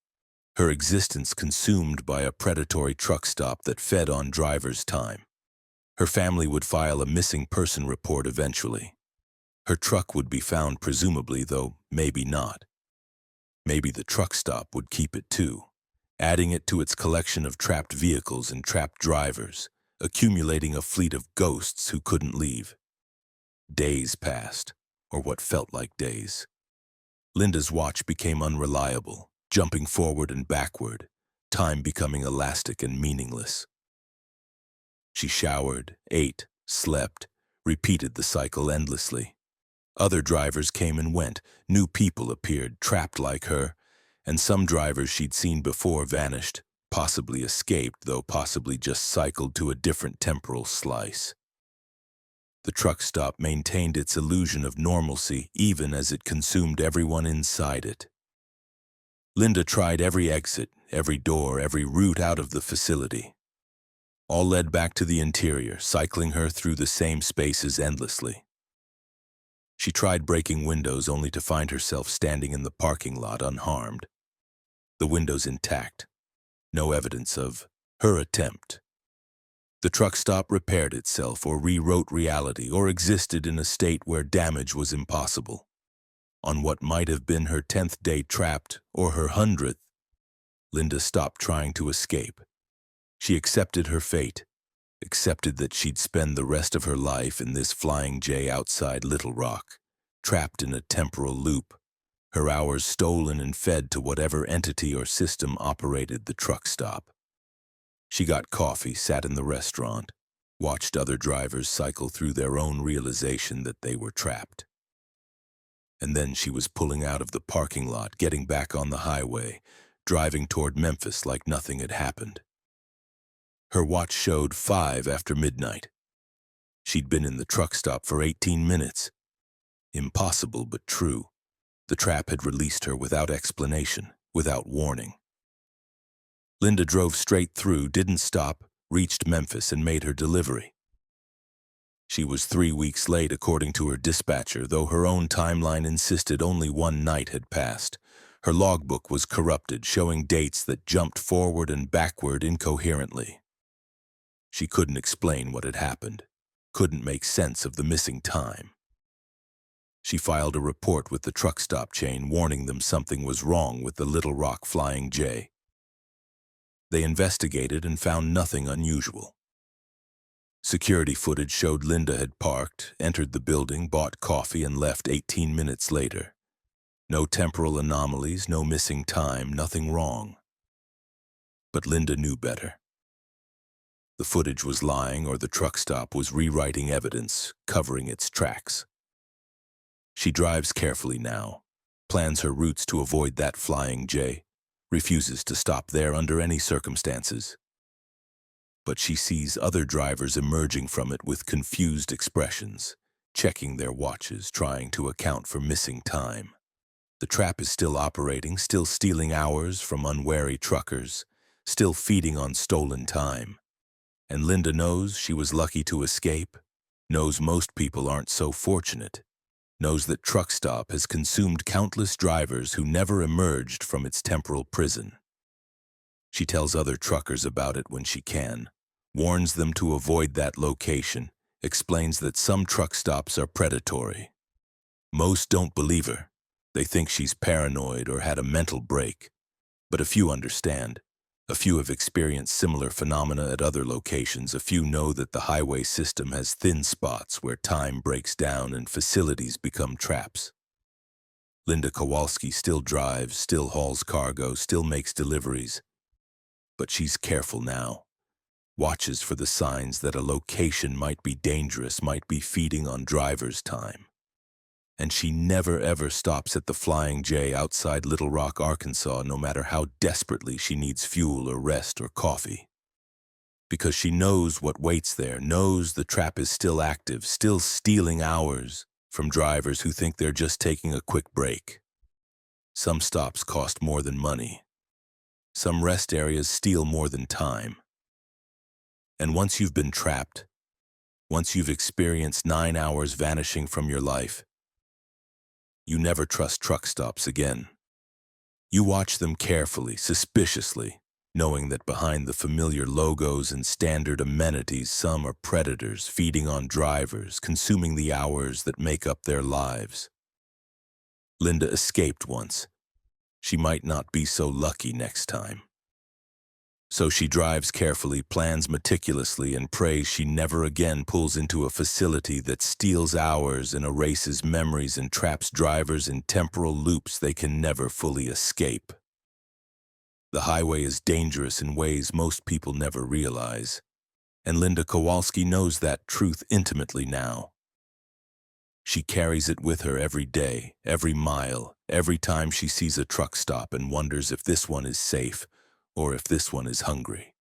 her existence consumed by a predatory truck stop that fed on drivers' time. Her family would file a missing person report eventually. Her truck would be found presumably, though maybe not. Maybe the truck stop would keep it too, adding it to its collection of trapped vehicles and trapped drivers, accumulating a fleet of ghosts who couldn't leave. Days passed, or what felt like days. Linda's watch became unreliable, jumping forward and backward, time becoming elastic and meaningless. She showered, ate, slept, repeated the cycle endlessly. Other drivers came and went, new people appeared, trapped like her, and some drivers she'd seen before vanished, possibly escaped, though possibly just cycled to a different temporal slice. The truck stop maintained its illusion of normalcy even as it consumed everyone inside it. Linda tried every exit, every door, every route out of the facility. All led back to the interior, cycling her through the same spaces endlessly. She tried breaking windows only to find herself standing in the parking lot unharmed. The windows intact. No evidence of her attempt. The truck stop repaired itself or rewrote reality or existed in a state where damage was impossible. On what might have been her 10th day trapped or her 100th, Linda stopped trying to escape. She accepted her fate, accepted that she'd spend the rest of her life in this Flying J outside Little Rock, trapped in a temporal loop, her hours stolen and fed to whatever entity or system operated the truck stop. She got coffee, sat in the restaurant, watched other drivers cycle through their own realization that they were trapped. And then she was pulling out of the parking lot, getting back on the highway, driving toward Memphis like nothing had happened. Her watch showed 5 after midnight. She'd been in the truck stop for 18 minutes. Impossible but true. The trap had released her without explanation, without warning. Linda drove straight through, didn't stop, reached Memphis and made her delivery. She was 3 weeks late according to her dispatcher, though her own timeline insisted only 1 night had passed. Her logbook was corrupted, showing dates that jumped forward and backward incoherently. She couldn't explain what had happened, couldn't make sense of the missing time. She filed a report with the truck stop chain, warning them something was wrong with the Little Rock Flying J. They investigated and found nothing unusual. Security footage showed Linda had parked, entered the building, bought coffee, and left 18 minutes later. No temporal anomalies, no missing time, nothing wrong. But Linda knew better. The footage was lying, or the truck stop was rewriting evidence, covering its tracks. She drives carefully now, plans her routes to avoid that flying J, refuses to stop there under any circumstances. But she sees other drivers emerging from it with confused expressions, checking their watches, trying to account for missing time. The trap is still operating, still stealing hours from unwary truckers, still feeding on stolen time. And Linda knows she was lucky to escape, knows most people aren't so fortunate, knows that truck stop has consumed countless drivers who never emerged from its temporal prison. She tells other truckers about it when she can, warns them to avoid that location, explains that some truck stops are predatory. Most don't believe her. They think she's paranoid or had a mental break. But a few understand. A few have experienced similar phenomena at other locations. A few know that the highway system has thin spots where time breaks down and facilities become traps. Linda Kowalski still drives, still hauls cargo, still makes deliveries. But she's careful now. Watches for the signs that a location might be dangerous, might be feeding on driver's time. And she never ever stops at the Flying J outside Little Rock, Arkansas, no matter how desperately she needs fuel or rest or coffee. Because she knows what waits there, knows the trap is still active, still stealing hours from drivers who think they're just taking a quick break. Some stops cost more than money. Some rest areas steal more than time. And once you've been trapped, once you've experienced 9 hours vanishing from your life, you never trust truck stops again. You watch them carefully, suspiciously, knowing that behind the familiar logos and standard amenities, some are predators feeding on drivers, consuming the hours that make up their lives. Linda escaped once. She might not be so lucky next time. So she drives carefully, plans meticulously, and prays she never again pulls into a facility that steals hours and erases memories and traps drivers in temporal loops they can never fully escape. The highway is dangerous in ways most people never realize, and Linda Kowalski knows that truth intimately now. She carries it with her every day, every mile, every time she sees a truck stop and wonders if this one is safe, or if this one is hungry.